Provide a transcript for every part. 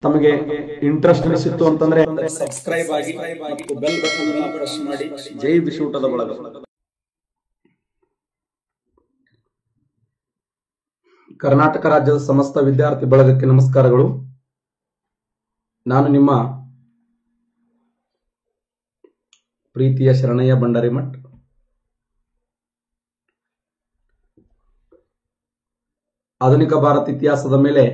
ತಮಗೆ ಇಂಟ್ರೆಸ್ಟ್ ಅನಿಸಿತ್ತು ಅಂತಂದ್ರೆ ಸಬ್ಸ್ಕ್ರೈಬ್ ಆಗಿ ಮತ್ತು ಬೆಲ್ ಬಟನ್ ಅನ್ನು ಪ್ರೆಸ್ ಮಾಡಿ. ಜೈ ಬಿಸಿಯೂಟದ ಬಳಗ. ಕರ್ನಾಟಕ ರಾಜ್ಯದ ಸಮಸ್ತ ವಿದ್ಯಾರ್ಥಿ ಬಳಗಕ್ಕೆ ನಮಸ್ಕಾರಗಳು. ನಾನು ನಿಮ್ಮ ಪ್ರೀತಿಯ ಶರಣಯ್ಯ ಬಂಡಾರಿಮಠ್. ಆಧುನಿಕ ಭಾರತ ಇತಿಹಾಸದ ಮೇಲೆ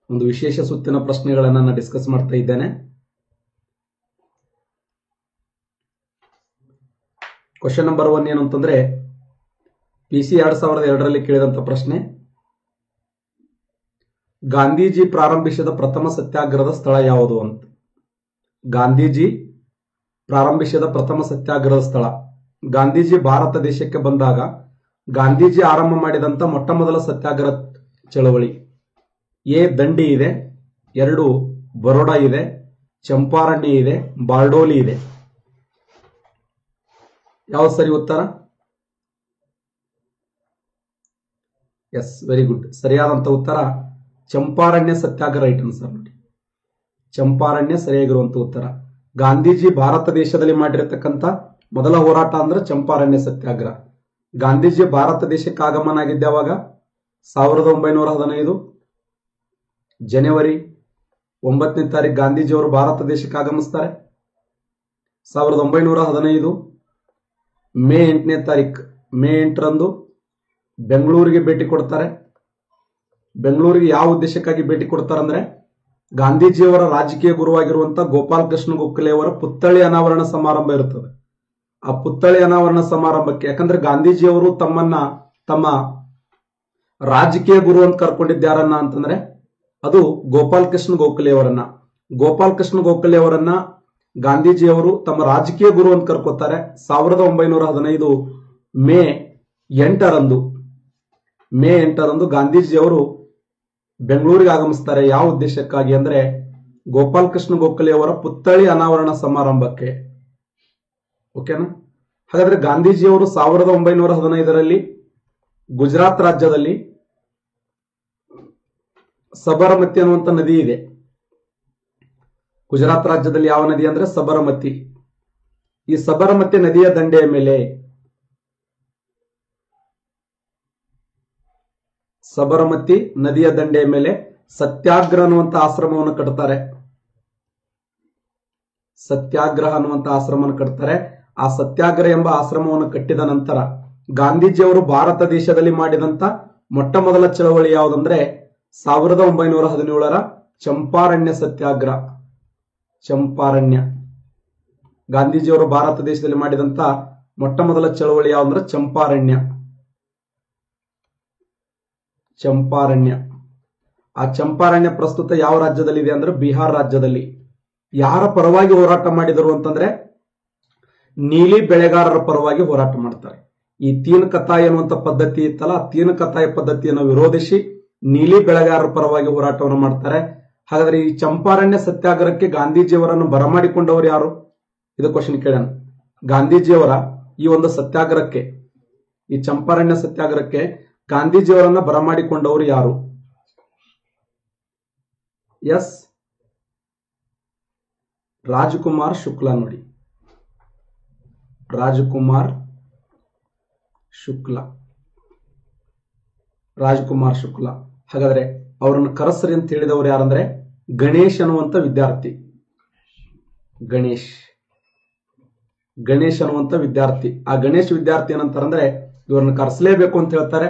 ಒಂದು ವಿಶೇಷ ಸುತ್ತಿನ ಪ್ರಶ್ನೆಗಳನ್ನು ನಾನು ಡಿಸ್ಕಸ್ ಮಾಡ್ತಾ ಇದ್ದೇನೆ. ಕ್ವಶನ್ ನಂಬರ್ 1 ಏನು ಅಂತಂದ್ರೆ, PC 2002ರಲ್ಲಿ ಕೇಳಿದಂತ ಪ್ರಶ್ನೆ, ಗಾಂಧೀಜಿ ಪ್ರಾರಂಭಿಸಿದ ಪ್ರಥಮ ಸತ್ಯಾಗ್ರಹದ ಸ್ಥಳ ಯಾವುದು ಅಂತ. ಗಾಂಧೀಜಿ ಪ್ರಾರಂಭಿಸಿದ ಪ್ರಥಮ ಸತ್ಯಾಗ್ರಹದ ಸ್ಥಳ. ಗಾಂಧೀಜಿ ಭಾರತ ದೇಶಕ್ಕೆ ಬಂದಾಗ ಗಾಂಧೀಜಿ ಆರಂಭ ಮಾಡಿದಂತ ಮೊಟ್ಟ ಮೊದಲ ಸತ್ಯಾಗ್ರಹ ಚಳವಳಿ ಎ ದಂಡಿ ಇದೆ, 2 ಬರೋಡಾ ಇದೆ, ಚಂಪಾರಣ್ಯ ಇದೆ, ಬಾರ್ಡೋಲಿ ಇದೆ. ಯಾವ ಸರಿ ಉತ್ತರ? S, very good. ಸರಿಯಾದಂತ ಉತ್ತರ ಚಂಪಾರಣ್ಯ ಸತ್ಯಾಗ್ರಹ. ರೈಟ್ ಆನ್ಸರ್ ನೋಡಿ, ಚಂಪಾರಣ್ಯ ಸರಿಯಾಗಿರುವಂತ ಉತ್ತರ. ಗಾಂಧೀಜಿ ಭಾರತ ದೇಶದಲ್ಲಿ ಮಾಡಿರತಕ್ಕಂತ ಮೊದಲ ಹೋರಾಟ ಅಂದ್ರೆ ಚಂಪಾರಣ್ಯ ಸತ್ಯಾಗ್ರಹ. ಗಾಂಧೀಜಿ ಭಾರತ ದೇಶಕ್ಕೆ ಆಗಮನ ಆಗಿದ್ದ ಯಾವಾಗ? 1915 ಜನವರಿ 9ನೇ ತಾರೀಕು ಗಾಂಧೀಜಿಯವರು ಭಾರತ ದೇಶಕ್ಕೆ ಆಗಮಿಸ್ತಾರೆ. 1915 ಮೇ 8ನೇ ತಾರೀಕು, ಮೇ 8ರಂದು ಬೆಂಗಳೂರಿಗೆ ಭೇಟಿ ಕೊಡ್ತಾರೆ. ಬೆಂಗಳೂರಿಗೆ ಯಾವ ಉದ್ದೇಶಕ್ಕಾಗಿ ಭೇಟಿ ಕೊಡ್ತಾರೆ ಅಂದ್ರೆ, ಗಾಂಧೀಜಿಯವರ ರಾಜಕೀಯ ಗುರುವಾಗಿರುವಂತಹ ಗೋಪಾಲ್ ಕೃಷ್ಣ ಗೋಖಲೆ ಅವರ ಪುತ್ಥಳಿ ಅನಾವರಣ ಸಮಾರಂಭ ಇರುತ್ತದೆ. ಆ ಪುತ್ಥಳಿ ಅನಾವರಣ ಸಮಾರಂಭಕ್ಕೆ, ಯಾಕಂದ್ರೆ ಗಾಂಧೀಜಿಯವರು ತಮ್ಮ ರಾಜಕೀಯ ಗುರು ಅಂತ ಕರ್ಕೊಂಡಿದ್ದಾರನ್ನ ಅಂತಂದ್ರೆ ಅದು ಗೋಪಾಲ್ ಕೃಷ್ಣ ಗೋಖಲೆ ಅವರನ್ನ. ಗೋಪಾಲ್ ಕೃಷ್ಣ ಗೋಖಲೆ ಅವರನ್ನ ಗಾಂಧೀಜಿಯವರು ತಮ್ಮ ರಾಜಕೀಯ ಗುರು ಅಂತ ಕರ್ಕೋತಾರೆ. 1915 ಮೇ 8ರಂದು ಗಾಂಧೀಜಿಯವರು ಬೆಂಗಳೂರಿಗೆ ಆಗಮಿಸ್ತಾರೆ. ಯಾವ ಉದ್ದೇಶಕ್ಕಾಗಿ ಅಂದ್ರೆ ಗೋಪಾಲ್ ಕೃಷ್ಣ ಗೋಖಲೆ ಅವರ ಪುತ್ಥಳಿ ಅನಾವರಣ ಸಮಾರಂಭಕ್ಕೆ. ಓಕೆನಾ? ಹಾಗಾದ್ರೆ ಗಾಂಧೀಜಿಯವರು 1915ರಲ್ಲಿ ಗುಜರಾತ್ ರಾಜ್ಯದಲ್ಲಿ ಸಬರಮತಿ ಅನ್ನುವಂತ ನದಿ ಇದೆ. ಗುಜರಾತ್ ರಾಜ್ಯದಲ್ಲಿ ಯಾವ ನದಿ ಅಂದ್ರೆ ಸಬರಮತಿ. ಈ ಸಬರಮತಿ ನದಿಯ ದಂಡೆಯ ಮೇಲೆ, ಸಬರಮತಿ ನದಿಯ ದಂಡೆಯ ಮೇಲೆ ಸತ್ಯಾಗ್ರಹ ಅನ್ನುವಂತ ಆಶ್ರಮವನ್ನು ಕಟ್ತಾರೆ. ಸತ್ಯಾಗ್ರಹ ಅನ್ನುವಂತ ಆಶ್ರಮವನ್ನು ಕಟ್ತಾರೆ. ಆ ಸತ್ಯಾಗ್ರಹ ಎಂಬ ಆಶ್ರಮವನ್ನು ಕಟ್ಟಿದ ನಂತರ ಗಾಂಧೀಜಿಯವರು ಭಾರತ ದೇಶದಲ್ಲಿ ಮಾಡಿದಂತ ಮೊಟ್ಟ ಮೊದಲ ಚಳವಳಿ ಯಾವುದಂದ್ರೆ 1917ರ ಚಂಪಾರಣ್ಯ ಸತ್ಯಾಗ್ರಹ. ಚಂಪಾರಣ್ಯ. ಗಾಂಧೀಜಿಯವರು ಭಾರತ ದೇಶದಲ್ಲಿ ಮಾಡಿದಂತ ಮೊಟ್ಟ ಮೊದಲ ಚಳವಳಿ ಯಾವುದಂದ್ರೆ ಚಂಪಾರಣ್ಯ. ಚಂಪಾರಣ್ಯ. ಆ ಚಂಪಾರಣ್ಯ ಪ್ರಸ್ತುತ ಯಾವ ರಾಜ್ಯದಲ್ಲಿ ಇದೆ ಅಂದ್ರೆ ಬಿಹಾರ ರಾಜ್ಯದಲ್ಲಿ. ಯಾರ ಪರವಾಗಿ ಹೋರಾಟ ಮಾಡಿದರು ಅಂತಂದ್ರೆ ನೀಲಿ ಬೆಳೆಗಾರರ ಪರವಾಗಿ ಹೋರಾಟ ಮಾಡ್ತಾರೆ. ಈ ತೀನ್ ಕತಾಯ್ ಅನ್ನುವಂತ ಪದ್ಧತಿ ಇತ್ತಲ್ಲ, ಆ ತೀನ್ ಕತಾಯ್ ಪದ್ಧತಿಯನ್ನು ವಿರೋಧಿಸಿ ನೀಲಿ ಬೆಳೆಗಾರರ ಪರವಾಗಿ ಹೋರಾಟವನ್ನು ಮಾಡ್ತಾರೆ. ಹಾಗಾದ್ರೆ ಈ ಚಂಪಾರಣ್ಯ ಸತ್ಯಾಗ್ರಹಕ್ಕೆ ಗಾಂಧೀಜಿಯವರನ್ನು ಬರಮಾಡಿಕೊಂಡವರು ಯಾರು? ಇದು ಕ್ವಶನ್ ಕೇಳೋಣ. ಗಾಂಧೀಜಿಯವರ ಈ ಒಂದು ಸತ್ಯಾಗ್ರಹಕ್ಕೆ, ಈ ಚಂಪಾರಣ್ಯ ಸತ್ಯಾಗ್ರಹಕ್ಕೆ ಗಾಂಧೀಜಿಯವರನ್ನ ಬರಮಾಡಿಕೊಂಡವರು ಯಾರು? ಎಸ್, ರಾಜಕುಮಾರ್ ಶುಕ್ಲಾ. ನೋಡಿ, ರಾಜಕುಮಾರ್ ಶುಕ್ಲಾ. ರಾಜಕುಮಾರ್ ಶುಕ್ಲಾ. ಹಾಗಾದ್ರೆ ಅವರನ್ನು ಕರೆಸ್ರಿ ಅಂತ ಹೇಳಿದವರು ಯಾರಂದ್ರೆ ಗಣೇಶ್ ಅನ್ನುವಂತ ವಿದ್ಯಾರ್ಥಿ. ಗಣೇಶ್ ಅನ್ನುವಂತ ವಿದ್ಯಾರ್ಥಿ. ಆ ಗಣೇಶ್ ವಿದ್ಯಾರ್ಥಿ ಏನಂತಾರಂದ್ರೆ ಇವರನ್ನು ಕರೆಸಲೇಬೇಕು ಅಂತ ಹೇಳ್ತಾರೆ.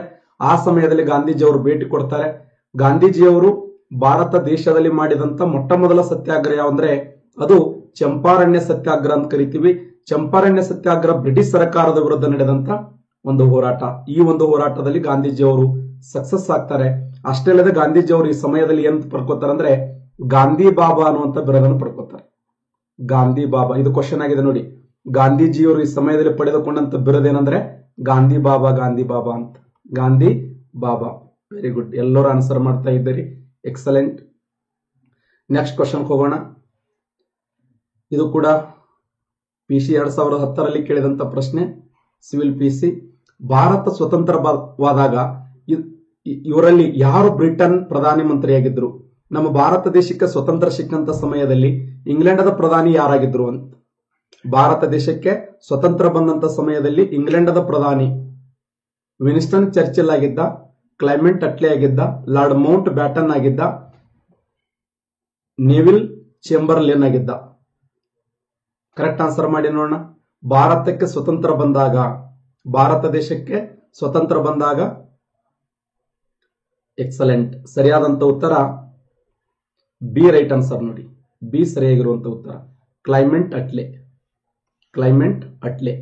ಆ ಸಮಯದಲ್ಲಿ ಗಾಂಧೀಜಿಯವರು ಭೇಟಿ ಕೊಡ್ತಾರೆ. ಗಾಂಧೀಜಿಯವರು ಭಾರತ ದೇಶದಲ್ಲಿ ಮಾಡಿದಂತ ಮೊಟ್ಟ ಮೊದಲ ಸತ್ಯಾಗ್ರಹ ಯಾವಂದ್ರೆ ಅದು ಚಂಪಾರಣ್ಯ ಸತ್ಯಾಗ್ರಹ ಅಂತ ಕರಿತೀವಿ. ಚಂಪಾರಣ್ಯ ಸತ್ಯಾಗ್ರಹ ಬ್ರಿಟಿಷ್ ಸರ್ಕಾರದ ವಿರುದ್ಧ ನಡೆದಂತ ಒಂದು ಹೋರಾಟ. ಈ ಒಂದು ಹೋರಾಟದಲ್ಲಿ ಗಾಂಧೀಜಿಯವರು ಸಕ್ಸಸ್ ಆಗ್ತಾರೆ. ಅಷ್ಟೇ ಅಲ್ಲದೆ ಗಾಂಧೀಜಿಯವರು ಈ ಸಮಯದಲ್ಲಿ ಏನ್ ಪಡ್ಕೋತಾರೆ ಅಂದ್ರೆ ಗಾಂಧಿ ಬಾಬಾ ಅನ್ನುವಂತ ಬಿರುದನ್ನು ಪಡ್ಕೋತಾರೆ. ಗಾಂಧಿ ಬಾಬಾ. ಇದು ಕ್ವಶನ್ ಆಗಿದೆ ನೋಡಿ. ಗಾಂಧೀಜಿಯವರು ಈ ಸಮಯದಲ್ಲಿ ಪಡೆದುಕೊಂಡಂತ ಬಿರುದೇನಂದ್ರೆ ಗಾಂಧಿ ಬಾಬಾ, ಗಾಂಧಿ ಬಾಬಾ ಅಂತ. ಗಾಂಧಿ ಬಾಬಾ. Very good. ಎಲ್ಲರೂ ಆನ್ಸರ್ ಮಾಡ್ತಾ ಇದ್ದೀರಿ. ಎಕ್ಸಲೆಂಟ್. ನೆಕ್ಸ್ಟ್ ಕ್ವಶನ್ ಹೋಗೋಣ. ಇದು ಕೂಡ PC 2010ರಲ್ಲಿ ಕೇಳಿದಂತ ಪ್ರಶ್ನೆ, ಸಿವಿಲ್ PC. ಭಾರತ ಸ್ವತಂತ್ರವಾದಾಗ ಇವರಲ್ಲಿ ಯಾರು ಬ್ರಿಟನ್ ಪ್ರಧಾನಿ ಮಂತ್ರಿಯಾಗಿದ್ರು? ನಮ್ಮ ಭಾರತ ದೇಶಕ್ಕೆ ಸ್ವತಂತ್ರ ಸಿಕ್ಕಂತ ಸಮಯದಲ್ಲಿ ಇಂಗ್ಲೆಂಡದ ಪ್ರಧಾನಿ ಯಾರಾಗಿದ್ರು ಅಂತ. ಭಾರತ ದೇಶಕ್ಕೆ ಸ್ವತಂತ್ರ ಬಂದಂತ ಸಮಯದಲ್ಲಿ ಇಂಗ್ಲೆಂಡದ ಪ್ರಧಾನಿ ವಿನ್ಸ್ಟನ್ ಚರ್ಚಿಲ್ ಆಗಿದ್ದ, ಕ್ಲೈಮೆಂಟ್ ಅಟ್ಲೆ ಆಗಿದ್ದ, ಲಾರ್ಡ್ ಮೌಂಟ್ ಬ್ಯಾಟನ್ ಆಗಿದ್ದ, ನೆವಿಲ್ ಚೇಂಬರ್ಲಿನ್ ಆಗಿದ್ದ. ಕರೆಕ್ಟ್ ಆನ್ಸರ್ ಮಾಡಿ ನೋಡೋಣ. ಭಾರತಕ್ಕೆ ಸ್ವತಂತ್ರ ಬಂದಾಗ, ಭಾರತ ದೇಶಕ್ಕೆ ಸ್ವತಂತ್ರ ಬಂದಾಗ, ಎಕ್ಸಲೆಂಟ್, ಸರಿಯಾದಂತ ಉತ್ತರ ಬಿ ರೈಟ್ ಆನ್ಸರ್ ನೋಡಿ. ಬಿ ಸರಿಯಾಗಿರುವಂತ ಉತ್ತರ Clement Attlee. Clement Attlee,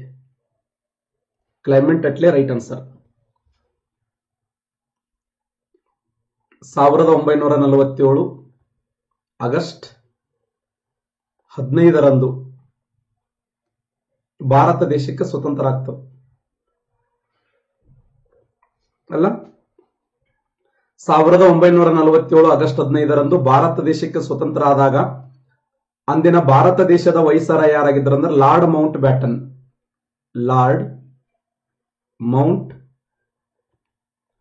Clement Attlee right answer. 1947 August 15ರಂದು ಭಾರತ ದೇಶಕ್ಕೆ ಸ್ವತಂತ್ರ ಆಗ್ತದೆ ಅಲ್ಲ. 1947 ಆಗಸ್ಟ್ 15ರಂದು ಭಾರತ ದೇಶಕ್ಕೆ ಸ್ವತಂತ್ರ ಆದಾಗ ಅಂದಿನ ಭಾರತ ದೇಶದ ವೈಸರ ಯಾರಾಗಿದ್ರು ಅಂದ್ರೆ lord Mount baton. Lord Mount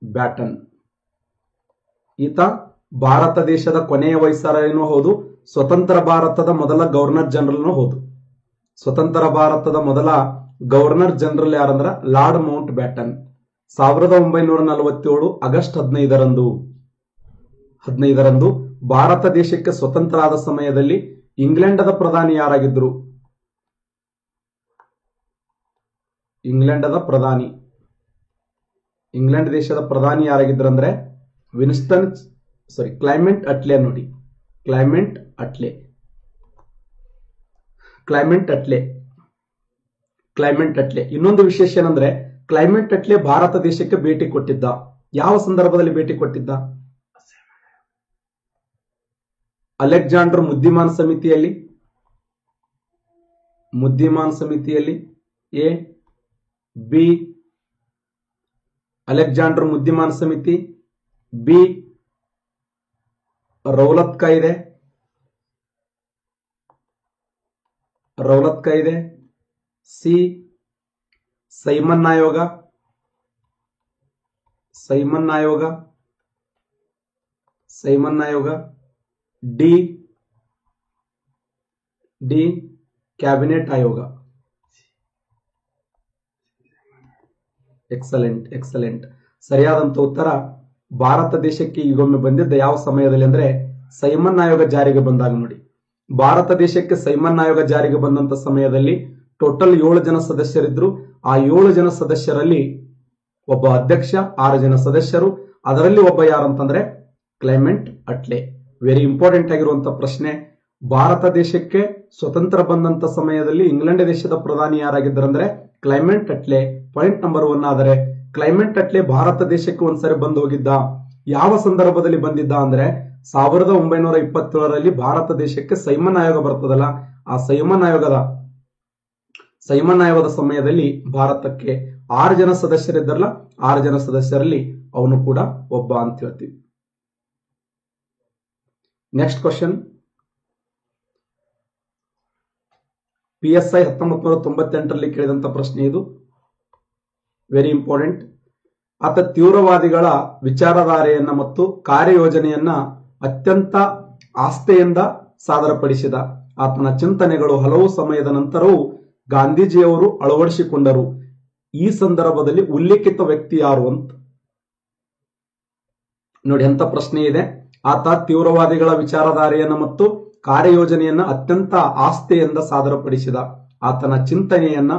baton ಈತ ಭಾರತ ದೇಶದ ಕೊನೆಯ ವೈಸರಾಯನೂ ಹೌದು, ಸ್ವತಂತ್ರ ಭಾರತದ ಮೊದಲ ಗವರ್ನರ್ ಜನರಲ್ನೂ ಹೌದು. ಸ್ವತಂತ್ರ ಭಾರತದ ಮೊದಲ ಗವರ್ನರ್ ಜನರಲ್ ಯಾರಂದ್ರ ಲಾರ್ಡ್ ಮೌಂಟ್ ಬ್ಯಾಟನ್. 1947 ಆಗಸ್ಟ್ 15ರಂದು ಭಾರತ ದೇಶಕ್ಕೆ ಸ್ವತಂತ್ರ ಆದ ಸಮಯದಲ್ಲಿ ಇಂಗ್ಲೆಂಡದ ಪ್ರಧಾನಿ ಯಾರಾಗಿದ್ರು? ಇಂಗ್ಲೆಂಡದ ಪ್ರಧಾನಿ, ಇಂಗ್ಲೆಂಡ್ ದೇಶದ ಪ್ರಧಾನಿ ಯಾರಾಗಿದ್ರು ಅಂದ್ರೆ ಕ್ಲೈಮೆಂಟ್ ಅಟ್ಲೆ ನೋಡಿ. Clement Attlee, Clement Attlee, Clement Attlee. ಇನ್ನೊಂದು ವಿಶೇಷ ಏನಂದ್ರೆ ಕ್ಲೈಮೆಂಟ್ ಅಟ್ಲೆ ಭಾರತ ದೇಶಕ್ಕೆ ಭೇಟಿ ಕೊಟ್ಟಿದ್ದ. ಯಾವ ಸಂದರ್ಭದಲ್ಲಿ ಭೇಟಿ ಕೊಟ್ಟಿದ್ದ? ಅಲೆಕ್ಸಾಂಡರ್ ಮುದ್ದಿಮಾನ್ ಸಮಿತಿಯಲ್ಲಿ, ಮುದ್ದಿಮಾನ್ ಸಮಿತಿಯಲ್ಲಿ ಎ, ಬಿ ಅಲೆಕ್ಸಾಂಡರ್ ಮುದ್ದಿಮಾನ್ ಸಮಿತಿ, ಬಿ ರೌಲತ್ ಕಾಯ್ದೆ, ರೌಲತ್ ಕಾಯ್ದೆ, ಸಿ ಸೈಮನ್ ಆಯೋಗ, ಸೈಮನ್ ಆಯೋಗ, ಸೈಮನ್ ಆಯೋಗ, ಡಿ ಕ್ಯಾಬಿನೆಟ್ ಆಯೋಗ. Excellent, excellent. ಸರಿಯಾದಂತ ಉತ್ತರ ಭಾರತ ದೇಶಕ್ಕೆ ಈಗೊಮ್ಮೆ ಬಂದಿದ್ದ ಯಾವ ಸಮಯದಲ್ಲಿ ಅಂದ್ರೆ ಸೈಮನ್ ಆಯೋಗ ಜಾರಿಗೆ ಬಂದಾಗ ನೋಡಿ. ಭಾರತ ದೇಶಕ್ಕೆ ಸೈಮನ್ ಆಯೋಗ ಜಾರಿಗೆ ಬಂದಂತ ಸಮಯದಲ್ಲಿ ಟೋಟಲ್ 7 ಜನ ಸದಸ್ಯರಿದ್ರು. ಆ 7 ಜನ ಸದಸ್ಯರಲ್ಲಿ ಒಬ್ಬ ಅಧ್ಯಕ್ಷ, 6 ಜನ ಸದಸ್ಯರು. ಅದರಲ್ಲಿ ಒಬ್ಬ ಯಾರಂತಂದ್ರೆ ಕ್ಲೈಮೆಂಟ್ ಅಟ್ಲೆ. ವೆರಿ ಇಂಪಾರ್ಟೆಂಟ್ ಆಗಿರುವಂತ ಪ್ರಶ್ನೆ. ಭಾರತ ದೇಶಕ್ಕೆ ಸ್ವತಂತ್ರ ಬಂದಂತ ಸಮಯದಲ್ಲಿ ಇಂಗ್ಲೆಂಡ್ ದೇಶದ ಪ್ರಧಾನಿ ಯಾರಾಗಿದ್ದರಂದ್ರೆ ಕ್ಲೈಮೆಂಟ್ ಅಟ್ಲೆ. Point number 1. ಆದರೆ ಕ್ಲೈಮೆಂಟ್ ಅಟ್ಲೆ ಭಾರತ ದೇಶಕ್ಕೆ ಒಂದ್ಸರಿ ಬಂದು ಹೋಗಿದ್ದ. ಯಾವ ಸಂದರ್ಭದಲ್ಲಿ ಬಂದಿದ್ದ ಅಂದ್ರೆ 1927ರಲ್ಲಿ ಭಾರತ ದೇಶಕ್ಕೆ ಸೈಮನ್ ಆಯೋಗ ಬರ್ತದಲ್ಲ, ಆ ಸೈಮನ್ ಆಯೋಗದ ಸಮಯದಲ್ಲಿ ಭಾರತಕ್ಕೆ 6 ಜನ ಸದಸ್ಯರಿದ್ದಾರಲ್ಲ, 6 ಜನ ಸದಸ್ಯರಲ್ಲಿ ಅವನು ಕೂಡ ಒಬ್ಬ ಅಂತ ಹೇಳ್ತೀವಿ. Next question. PSI 1998ರಲ್ಲಿ ಕೇಳಿದಂತ ಪ್ರಶ್ನೆ ಇದು. Very important. ಆತ ತೀವ್ರವಾದಿಗಳ ವಿಚಾರಧಾರೆಯನ್ನ ಮತ್ತು ಕಾರ್ಯಯೋಜನೆಯನ್ನ ಅತ್ಯಂತ ಆಸ್ಥೆಯಿಂದ ಸಾದರಪಡಿಸಿದ. ಆತನ ಚಿಂತನೆಗಳು ಹಲವು ಸಮಯದ ನಂತರವೂ ಗಾಂಧೀಜಿಯವರು ಅಳವಡಿಸಿಕೊಂಡರು. ಈ ಸಂದರ್ಭದಲ್ಲಿ ಉಲ್ಲೇಖಿತ ವ್ಯಕ್ತಿ ಯಾರು ಅಂತ ನೋಡಿ. ಎಂತ ಪ್ರಶ್ನೆ ಇದೆ. ಆತ ತೀವ್ರವಾದಿಗಳ ವಿಚಾರಧಾರೆಯನ್ನ ಮತ್ತು ಕಾರ್ಯಯೋಜನೆಯನ್ನ ಅತ್ಯಂತ ಆಸ್ಥೆಯಿಂದ ಸಾದರಪಡಿಸಿದ. ಆತನ ಚಿಂತನೆಯನ್ನ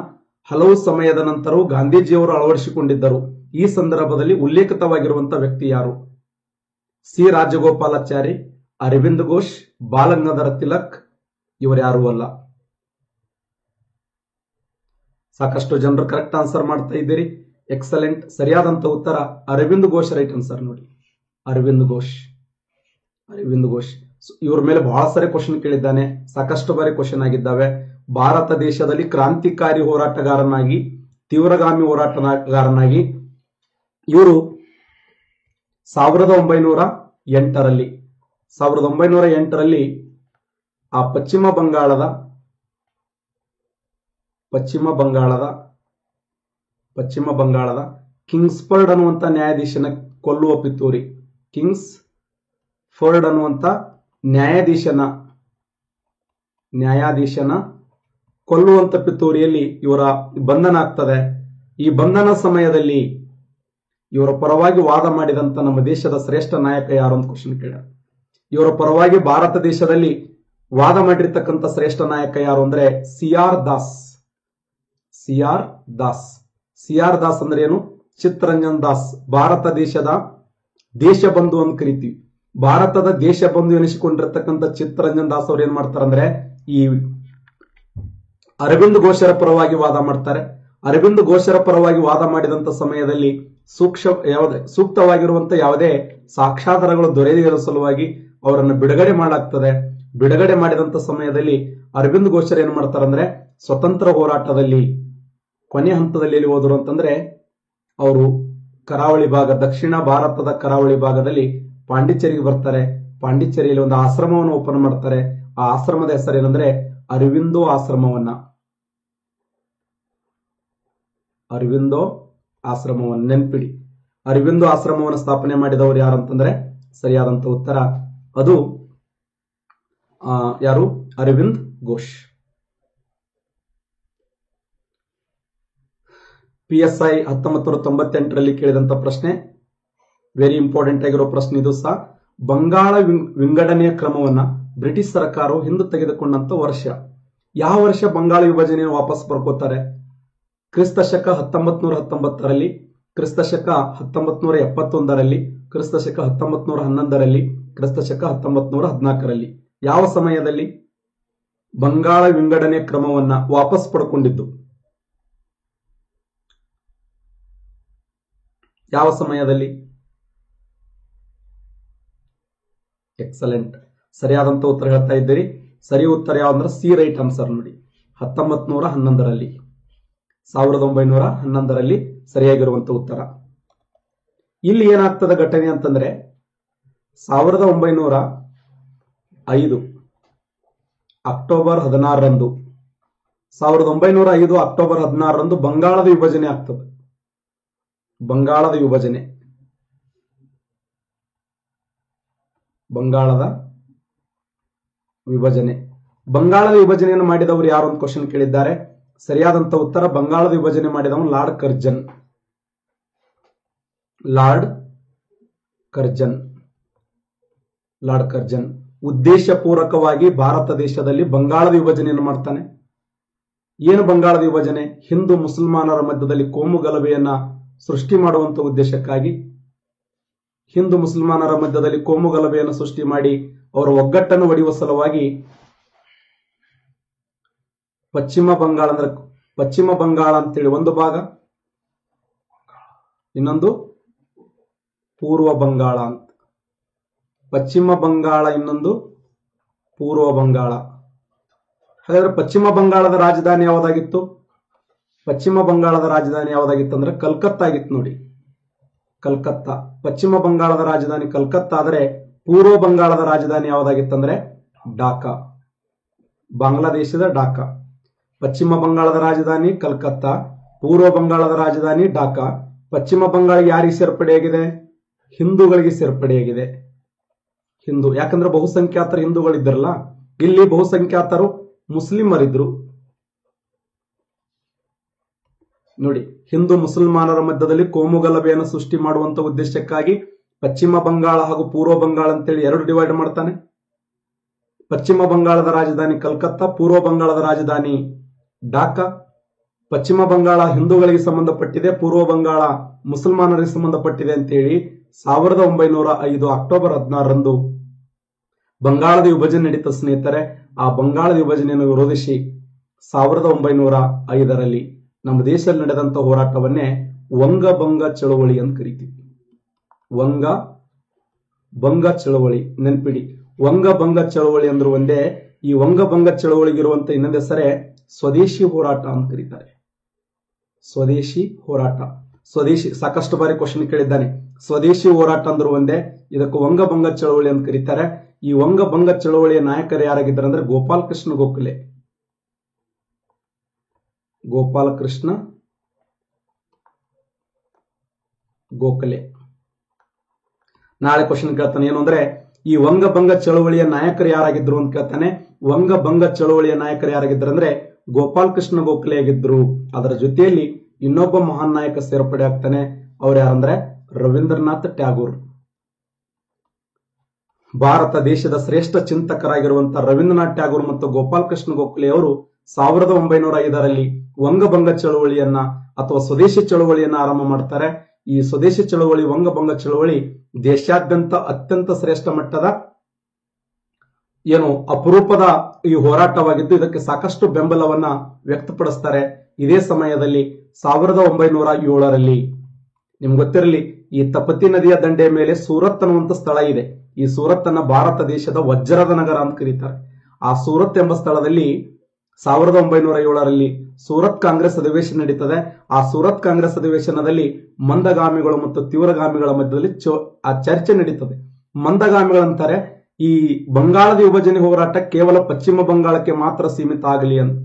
ಹಲವು ಸಮಯದ ನಂತರವೂ ಗಾಂಧೀಜಿಯವರು ಅಳವಡಿಸಿಕೊಂಡಿದ್ದರು. ಈ ಸಂದರ್ಭದಲ್ಲಿ ಉಲ್ಲೇಖಿತವಾಗಿರುವಂತಹ ವ್ಯಕ್ತಿ ಯಾರು? ಸಿ ರಾಜಗೋಪಾಲಾಚಾರಿ, ಅರವಿಂದ್ ಘೋಷ್, ಬಾಲಗಂಗಾಧರ ತಿಲಕ್. ಇವರು ಯಾರು ಅಲ್ಲ. ಸಾಕಷ್ಟು ಜನರು ಕರೆಕ್ಟ್ ಆನ್ಸರ್ ಮಾಡ್ತಾ ಇದ್ದೀರಿ. ಎಕ್ಸಲೆಂಟ್. ಸರಿಯಾದಂತ ಉತ್ತರ ಅರವಿಂದ್ ಘೋಷ್ ರೈಟ್ ಆನ್ಸರ್ ನೋಡಿ. ಅರವಿಂದ್ ಘೋಷ್, ಅರವಿಂದ್ ಘೋಷ್. ಇವ್ರ ಮೇಲೆ ಬಹಳ ಸಾರಿ ಕ್ವಶನ್ ಕೇಳಿದ್ದಾನೆ, ಸಾಕಷ್ಟು ಬಾರಿ ಕ್ವಶನ್ ಆಗಿದ್ದಾವೆ. ಭಾರತ ದೇಶದಲ್ಲಿ ಕ್ರಾಂತಿಕಾರಿ ಹೋರಾಟಗಾರನಾಗಿ, ತೀವ್ರಗಾಮಿ ಹೋರಾಟಗಾರನಾಗಿ ಇವರು 1908ರಲ್ಲಿ ಆ ಪಶ್ಚಿಮ ಬಂಗಾಳದ ಕಿಂಗ್ಸ್ಫರ್ಡ್ ಅನ್ನುವಂತ ನ್ಯಾಯಾಧೀಶನ ಕೊಲ್ಲುವ ಪಿತೂರಿ. ಕಿಂಗ್ಸ್ ಫೋರ್ಡ್ ಅನ್ನುವಂತ ನ್ಯಾಯಾಧೀಶನ ಕೊಲ್ಲುವಂತ ಪಿತೂರಿಯಲ್ಲಿ ಇವರ ಬಂಧನ ಆಗ್ತದೆ. ಈ ಬಂಧನ ಸಮಯದಲ್ಲಿ ಇವರ ಪರವಾಗಿ ವಾದ ಮಾಡಿದಂತ ನಮ್ಮ ದೇಶದ ಶ್ರೇಷ್ಠ ನಾಯಕ ಯಾರು ಅಂತ ಕ್ವಶನ್ ಕೇಳ್ಯಾರ. ಇವರ ಪರವಾಗಿ ಭಾರತ ದೇಶದಲ್ಲಿ ವಾದ ಮಾಡಿರ್ತಕ್ಕಂಥ ಶ್ರೇಷ್ಠ ನಾಯಕ ಯಾರು ಅಂದ್ರೆ ಸಿ.ಆರ್. ದಾಸ್. ಸಿ.ಆರ್. ದಾಸ್ ಅಂದ್ರೆ ಏನು? ಚಿತ್ತರಂಜನ್ ದಾಸ್. ಭಾರತ ದೇಶದ ದೇಶಬಂಧು ಅಂತ ಕರಿತೀವಿ. ಭಾರತದ ದೇಶಬಂಧು ಎನಿಸಿಕೊಂಡಿರ್ತಕ್ಕಂಥ ಚಿತ್ತರಂಜನ್ ದಾಸ್ ಅವ್ರು ಏನ್ ಮಾಡ್ತಾರಂದ್ರೆ ಈ ಅರವಿಂದ್ ಘೋಷರ ಪರವಾಗಿ ವಾದ ಮಾಡ್ತಾರೆ. ಅರವಿಂದ್ ಘೋಷರ ಪರವಾಗಿ ವಾದ ಮಾಡಿದಂತ ಸಮಯದಲ್ಲಿ ಸೂಕ್ತವಾಗಿರುವಂತ ಯಾವುದೇ ಸಾಕ್ಷ್ಯಾಧಾರಗಳು ದೊರೆಯದಿರೋ ಸಲುವಾಗಿ ಅವರನ್ನು ಬಿಡುಗಡೆ ಮಾಡಲಾಗ್ತದೆ. ಬಿಡುಗಡೆ ಮಾಡಿದಂತ ಸಮಯದಲ್ಲಿ ಅರವಿಂದ್ ಘೋಷರ್ ಏನ್ ಮಾಡ್ತಾರಂದ್ರೆ ಸ್ವತಂತ್ರ ಹೋರಾಟದಲ್ಲಿ ಕೊನೆ ಹಂತದಲ್ಲಿ ಎಲ್ಲಿ ಹೋದ್ರು ಅಂತಂದ್ರೆ ಅವರು ಕರಾವಳಿ ಭಾಗ, ದಕ್ಷಿಣ ಭಾರತದ ಕರಾವಳಿ ಭಾಗದಲ್ಲಿ ಪಾಂಡಿಚೇರಿಗೆ ಬರ್ತಾರೆ. ಪಾಂಡಿಚೇರಿಯಲ್ಲಿ ಒಂದು ಆಶ್ರಮವನ್ನು ಓಪನ್ ಮಾಡ್ತಾರೆ. ಆ ಆಶ್ರಮದ ಹೆಸರೇನಂದ್ರೆ ಅರವಿಂದೋ ಆಶ್ರಮವನ್ನು ನೆನ್ಪಿಡಿ. ಅರವಿಂದೋ ಆಶ್ರಮವನ್ನು ಸ್ಥಾಪನೆ ಮಾಡಿದವರು ಯಾರಂತಂದ್ರೆ ಸರಿಯಾದಂತ ಉತ್ತರ ಅದು ಯಾರು? ಅರವಿಂದ್ ಘೋಷ್. PSI 1998ರಲ್ಲಿ ಕೇಳಿದಂತ ಪ್ರಶ್ನೆ, ವೆರಿ ಇಂಪಾರ್ಟೆಂಟ್ ಆಗಿರೋ ಪ್ರಶ್ನೆ ಇದು ಸಹ. ಬಂಗಾಳ ವಿಂಗಡಣೆಯ ಕ್ರಮವನ್ನ ಬ್ರಿಟಿಷ್ ಸರ್ಕಾರವು ಹಿಂದೆ ತೆಗೆದುಕೊಂಡಂತ ವರ್ಷ. ಯಾವ ವರ್ಷ ಬಂಗಾಳ ವಿಭಜನೆಯನ್ನು ವಾಪಸ್ ಬರ್ಕೋತಾರೆ? ಕ್ರಿಸ್ತಶಕ 1919ರಲ್ಲಿ, ಕ್ರಿಸ್ತಶಕ 1971ರಲ್ಲಿ, ಕ್ರಿಸ್ತಶಕ 1911ರಲ್ಲಿ, ಕ್ರಿಸ್ತಶಕ 1914ರಲ್ಲಿ. ಯಾವ ಸಮಯದಲ್ಲಿ ಬಂಗಾಳ ವಿಂಗಡಣೆ ಕ್ರಮವನ್ನ ವಾಪಸ್ ಪಡ್ಕೊಂಡಿದ್ದು? ಯಾವ ಸಮಯದಲ್ಲಿ? ಎಕ್ಸಲೆಂಟ್, ಸರಿಯಾದಂತ ಉತ್ತರ ಹೇಳ್ತಾ ಇದ್ದೀರಿ. ಸರಿ ಉತ್ತರ ಯಾವಂದ್ರೆ ಸಿ ರೈಟ್ ಆನ್ಸರ್ ನೋಡಿ. 1911ರಲ್ಲಿ, 1911ರಲ್ಲಿ ಸರಿಯಾಗಿರುವಂತ ಉತ್ತರ. ಇಲ್ಲಿ ಏನಾಗ್ತದ ಘಟನೆ ಅಂತಂದ್ರೆ 1905 ಅಕ್ಟೋಬರ್ 16ರಂದು 1905 ಅಕ್ಟೋಬರ್ 16ರಂದು ಬಂಗಾಳದ ವಿಭಜನೆ ಆಗ್ತದೆ. ಬಂಗಾಳದ ವಿಭಜನೆಯನ್ನು ಮಾಡಿದವರು ಯಾರು ಅಂತ ಕ್ವಶನ್ ಕೇಳಿದ್ದಾರೆ. ಸರಿಯಾದಂತ ಉತ್ತರ ಬಂಗಾಳದ ವಿಭಜನೆ ಮಾಡಿದವನು ಲಾರ್ಡ್ ಕರ್ಜನ್ ಉದ್ದೇಶಪೂರ್ವಕವಾಗಿ ಭಾರತ ದೇಶದಲ್ಲಿ ಬಂಗಾಳದ ವಿಭಜನೆಯನ್ನು ಮಾಡ್ತಾನೆ. ಏನು ಬಂಗಾಳದ ವಿಭಜನೆ? ಹಿಂದೂ ಮುಸಲ್ಮಾನರ ಮಧ್ಯದಲ್ಲಿ ಕೋಮು ಗಲಭೆಯನ್ನ ಸೃಷ್ಟಿ ಮಾಡುವಂತ ಉದ್ದೇಶಕ್ಕಾಗಿ, ಹಿಂದೂ ಮುಸಲ್ಮಾನರ ಮಧ್ಯದಲ್ಲಿ ಕೋಮು ಗಲಭೆಯನ್ನು ಸೃಷ್ಟಿ ಮಾಡಿ ಅವರ ಒಗ್ಗಟ್ಟನ್ನು ಒಡೆಯುವ ಸಲುವಾಗಿ ಪಶ್ಚಿಮ ಬಂಗಾಳ ಅಂತೇಳಿ ಒಂದು ಭಾಗ, ಇನ್ನೊಂದು ಪೂರ್ವ ಬಂಗಾಳ ಅಂತ. ಪಶ್ಚಿಮ ಬಂಗಾಳ, ಇನ್ನೊಂದು ಪೂರ್ವ ಬಂಗಾಳ. ಹಾಗಾದ್ರೆ ಪಶ್ಚಿಮ ಬಂಗಾಳದ ರಾಜಧಾನಿ ಯಾವುದಾಗಿತ್ತು? ಅಂದ್ರೆ ಕಲ್ಕತ್ತಾ ಆಗಿತ್ತು ನೋಡಿ. ಕಲ್ಕತ್ತಾ. ಪಶ್ಚಿಮ ಬಂಗಾಳದ ರಾಜಧಾನಿ ಕಲ್ಕತ್ತಾ ಆದರೆ ಪೂರ್ವ ಬಂಗಾಳದ ರಾಜಧಾನಿ ಯಾವುದಾಗಿತ್ತಂದ್ರೆ ಢಾಕಾ, ಬಾಂಗ್ಲಾದೇಶದ ಢಾಕಾ. ಪಶ್ಚಿಮ ಬಂಗಾಳದ ರಾಜಧಾನಿ ಕಲ್ಕತ್ತಾ, ಪೂರ್ವ ಬಂಗಾಳದ ರಾಜಧಾನಿ ಢಾಕಾ. ಪಶ್ಚಿಮ ಬಂಗಾಳಿಗೆ ಯಾರಿಗೆ ಸೇರ್ಪಡೆಯಾಗಿದೆ? ಹಿಂದೂಗಳಿಗೆ ಸೇರ್ಪಡೆಯಾಗಿದೆ. ಯಾಕಂದ್ರೆ ಬಹುಸಂಖ್ಯಾತರು ಹಿಂದೂಗಳಿದ್ದರಲ್ಲ, ಇಲ್ಲಿ ಬಹುಸಂಖ್ಯಾತರು ಮುಸ್ಲಿಮರಿದ್ರು ನೋಡಿ. ಹಿಂದೂ ಮುಸಲ್ಮಾನರ ಮಧ್ಯದಲ್ಲಿ ಕೋಮು ಗಲಭೆಯನ್ನು ಸೃಷ್ಟಿ ಮಾಡುವಂತ ಉದ್ದೇಶಕ್ಕಾಗಿ ಪಶ್ಚಿಮ ಬಂಗಾಳ ಹಾಗೂ ಪೂರ್ವ ಬಂಗಾಳ ಅಂತೇಳಿ ಎರಡು ಡಿವೈಡ್ ಮಾಡ್ತಾನೆ. ಪಶ್ಚಿಮ ಬಂಗಾಳದ ರಾಜಧಾನಿ ಕಲ್ಕತ್ತಾ, ಪೂರ್ವ ಬಂಗಾಳದ ರಾಜಧಾನಿ ಢಾಕಾ. ಪಶ್ಚಿಮ ಬಂಗಾಳ ಹಿಂದೂಗಳಿಗೆ ಸಂಬಂಧಪಟ್ಟಿದೆ, ಪೂರ್ವ ಬಂಗಾಳ ಮುಸಲ್ಮಾನರಿಗೆ ಸಂಬಂಧಪಟ್ಟಿದೆ ಅಂತೇಳಿ 1905 ಅಕ್ಟೋಬರ್ 16ರಂದು ಬಂಗಾಳದ ವಿಭಜನೆ ನಡೀತ ಸ್ನೇಹಿತರೆ. ಆ ಬಂಗಾಳದ ವಿಭಜನೆಯನ್ನು ವಿರೋಧಿಸಿ 1905ರಲ್ಲಿ ನಮ್ಮ ದೇಶದಲ್ಲಿ ನಡೆದಂತ ಹೋರಾಟವನ್ನೇ ವಂಗಭಂಗ ಚಳವಳಿ ಅಂತ ಕರಿತೀವಿ. ವಂಗಭಂಗ ಚಳವಳಿ ನೆನ್ಪಿಡಿ. ವಂಗಭಂಗ ಚಳವಳಿ ಅಂದ್ರೂ ಒಂದೇ. ಈ ವಂಗಭಂಗ ಚಳವಳಿಗಿರುವಂತ ಇನ್ನೊಂದು ಹೆಸರೇ ಸ್ವದೇಶಿ ಹೋರಾಟ ಅಂತ ಕರೀತಾರೆ. ಸ್ವದೇಶಿ ಹೋರಾಟ, ಸಾಕಷ್ಟು ಬಾರಿ ಕ್ವಶನ್ ಕೇಳಿದ್ದಾನೆ. ಸ್ವದೇಶಿ ಹೋರಾಟ ಅಂದ್ರೂ ಒಂದೇ, ಇದಕ್ಕೆ ವಂಗಭಂಗ ಚಳವಳಿ ಅಂತ ಕರೀತಾರೆ. ಈ ವಂಗಭಂಗ ಚಳವಳಿಯ ನಾಯಕರು ಯಾರಾಗಿದ್ದಾರೆ ಅಂದ್ರೆ ಗೋಪಾಲಕೃಷ್ಣ ಗೋಖಲೆ. ನಾಳೆ ಕ್ವಶನ್ ಕೇಳ್ತಾನೆ, ಏನು ಅಂದ್ರೆ ಈ ವಂಗಭಂಗ ಚಳವಳಿಯ ನಾಯಕರು ಯಾರಾಗಿದ್ರು ಅಂತ ಕೇಳ್ತಾನೆ. ವಂಗಭಂಗ ಚಳವಳಿಯ ನಾಯಕರು ಯಾರಾಗಿದ್ರು ಅಂದ್ರೆ ಗೋಪಾಲ್ ಕೃಷ್ಣ ಗೋಖಲೆ ಆಗಿದ್ರು. ಅದರ ಜೊತೆಯಲ್ಲಿ ಇನ್ನೊಬ್ಬ ಮಹಾನ್ ನಾಯಕ ಸೇರ್ಪಡೆ ಆಗ್ತಾನೆ. ಅವ್ರು ಯಾರಂದ್ರೆ ರವೀಂದ್ರನಾಥ್ ಟ್ಯಾಗೋರ್. ಭಾರತ ದೇಶದ ಶ್ರೇಷ್ಠ ಚಿಂತಕರಾಗಿರುವಂತಹ ರವೀಂದ್ರನಾಥ್ ಟ್ಯಾಗೋರ್ ಮತ್ತು ಗೋಪಾಲ್ ಕೃಷ್ಣ ಗೋಖಲೆ ಅವರು 1905ರಲ್ಲಿ ವಂಗಭಂಗ ಚಳವಳಿಯನ್ನ ಅಥವಾ ಸ್ವದೇಶಿ ಚಳವಳಿಯನ್ನ ಆರಂಭ ಮಾಡ್ತಾರೆ. ಈ ಸ್ವದೇಶಿ ಚಳವಳಿ, ವಂಗಭಂಗ ಚಳವಳಿ ದೇಶಾದ್ಯಂತ ಅತ್ಯಂತ ಶ್ರೇಷ್ಠ ಮಟ್ಟದ ಅಪರೂಪದ ಈ ಹೋರಾಟವಾಗಿದ್ದು ಇದಕ್ಕೆ ಸಾಕಷ್ಟು ಬೆಂಬಲವನ್ನ ವ್ಯಕ್ತಪಡಿಸ್ತಾರೆ. ಇದೇ ಸಮಯದಲ್ಲಿ 1907ರಲ್ಲಿ ನಿಮ್ಗೆ ಗೊತ್ತಿರಲಿ, ಈ ತಪತಿ ನದಿಯ ದಂಡೆಯ ಮೇಲೆ ಸೂರತ್ ಅನ್ನುವಂತ ಸ್ಥಳ ಇದೆ. ಈ ಸೂರತ್ ಅನ್ನ ಭಾರತ ದೇಶದ ವಜ್ರದ ನಗರ ಅಂತ ಕರೀತಾರೆ. ಆ ಸೂರತ್ ಎಂಬ ಸ್ಥಳದಲ್ಲಿ 1907ರಲ್ಲಿ ಸೂರತ್ ಕಾಂಗ್ರೆಸ್ ಅಧಿವೇಶನ ನಡೀತದೆ. ಆ ಸೂರತ್ ಕಾಂಗ್ರೆಸ್ ಅಧಿವೇಶನದಲ್ಲಿ ಮಂದಗಾಮಿಗಳು ಮತ್ತು ತೀವ್ರಗಾಮಿಗಳ ಮಧ್ಯದಲ್ಲಿ ಆ ಚರ್ಚೆ ನಡೀತದೆ. ಮಂದಗಾಮಿಗಳಂತಾರೆ ಈ ಬಂಗಾಳದ ವಿಭಜನೆ ಹೋರಾಟ ಕೇವಲ ಪಶ್ಚಿಮ ಬಂಗಾಳಕ್ಕೆ ಮಾತ್ರ ಸೀಮಿತ ಆಗಲಿ ಅಂತ.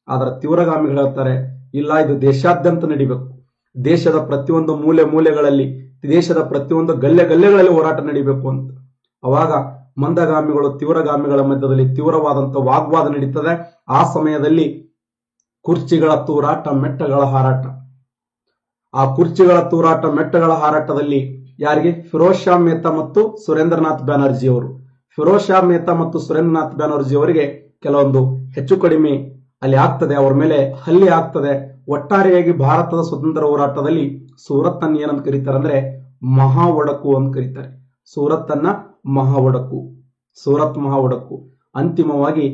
ಆದ್ರೆ ತೀವ್ರಗಾಮಿಗಳು ಹೇಳ್ತಾರೆ ಇಲ್ಲ, ಇದು ದೇಶಾದ್ಯಂತ ನಡಿಬೇಕು. ದೇಶದ ಪ್ರತಿಯೊಂದು ಮೂಲೆಗಳಲ್ಲಿ, ದೇಶದ ಪ್ರತಿಯೊಂದು ಗಲ್ಲೆಗಳಲ್ಲಿ ಹೋರಾಟ ನಡಿಬೇಕು ಅಂತ. ಅವಾಗ ಮಂದಗಾಮಿಗಳು ತೀವ್ರಗಾಮಿಗಳ ಮಧ್ಯದಲ್ಲಿ ತೀವ್ರವಾದಂತಹ ವಾಗ್ವಾದ ನಡೀತದೆ. ಆ ಸಮಯದಲ್ಲಿ ಕುರ್ಚಿಗಳ ತೂರಾಟ, ಮೆಟ್ಟಗಳ ಹಾರಾಟ. ಆ ಕುರ್ಚಿಗಳ ತೂರಾಟ, ಮೆಟ್ಟಗಳ ಹಾರಾಟದಲ್ಲಿ ಯಾರಿಗೆ? ಫಿರೋಜ್ ಶಾ ಮೆಹ್ತಾ ಮತ್ತು ಸುರೇಂದ್ರನಾಥ್ ಬ್ಯಾನರ್ಜಿ ಅವರು. ಫಿರೋಜ್ ಶಾ ಮೆಹ್ತಾ ಮತ್ತು ಸುರೇಂದ್ರನಾಥ್ ಬ್ಯಾನರ್ಜಿ ಅವರಿಗೆ ಕೆಲವೊಂದು ಹೆಚ್ಚು ಕಡಿಮೆ ಅಲ್ಲಿ ಆಗ್ತದೆ, ಅವರ ಮೇಲೆ ಹಲ್ಲೆ ಆಗ್ತದೆ. ಒಟ್ಟಾರೆಯಾಗಿ ಭಾರತದ ಸ್ವತಂತ್ರ ಹೋರಾಟದಲ್ಲಿ ಸೂರತ್ ಅನ್ನ ಏನಂತ ಕರೀತಾರೆ ಅಂದ್ರೆ ಮಹಾ ಒಡಕು ಅಂತ ಕರೀತಾರೆ. ಸೂರತ್ ಅನ್ನ ಮಹಾ ಒಡಕು, ಸೂರತ್ ಮಹಾ ಒಡಕು. ಅಂತಿಮವಾಗಿ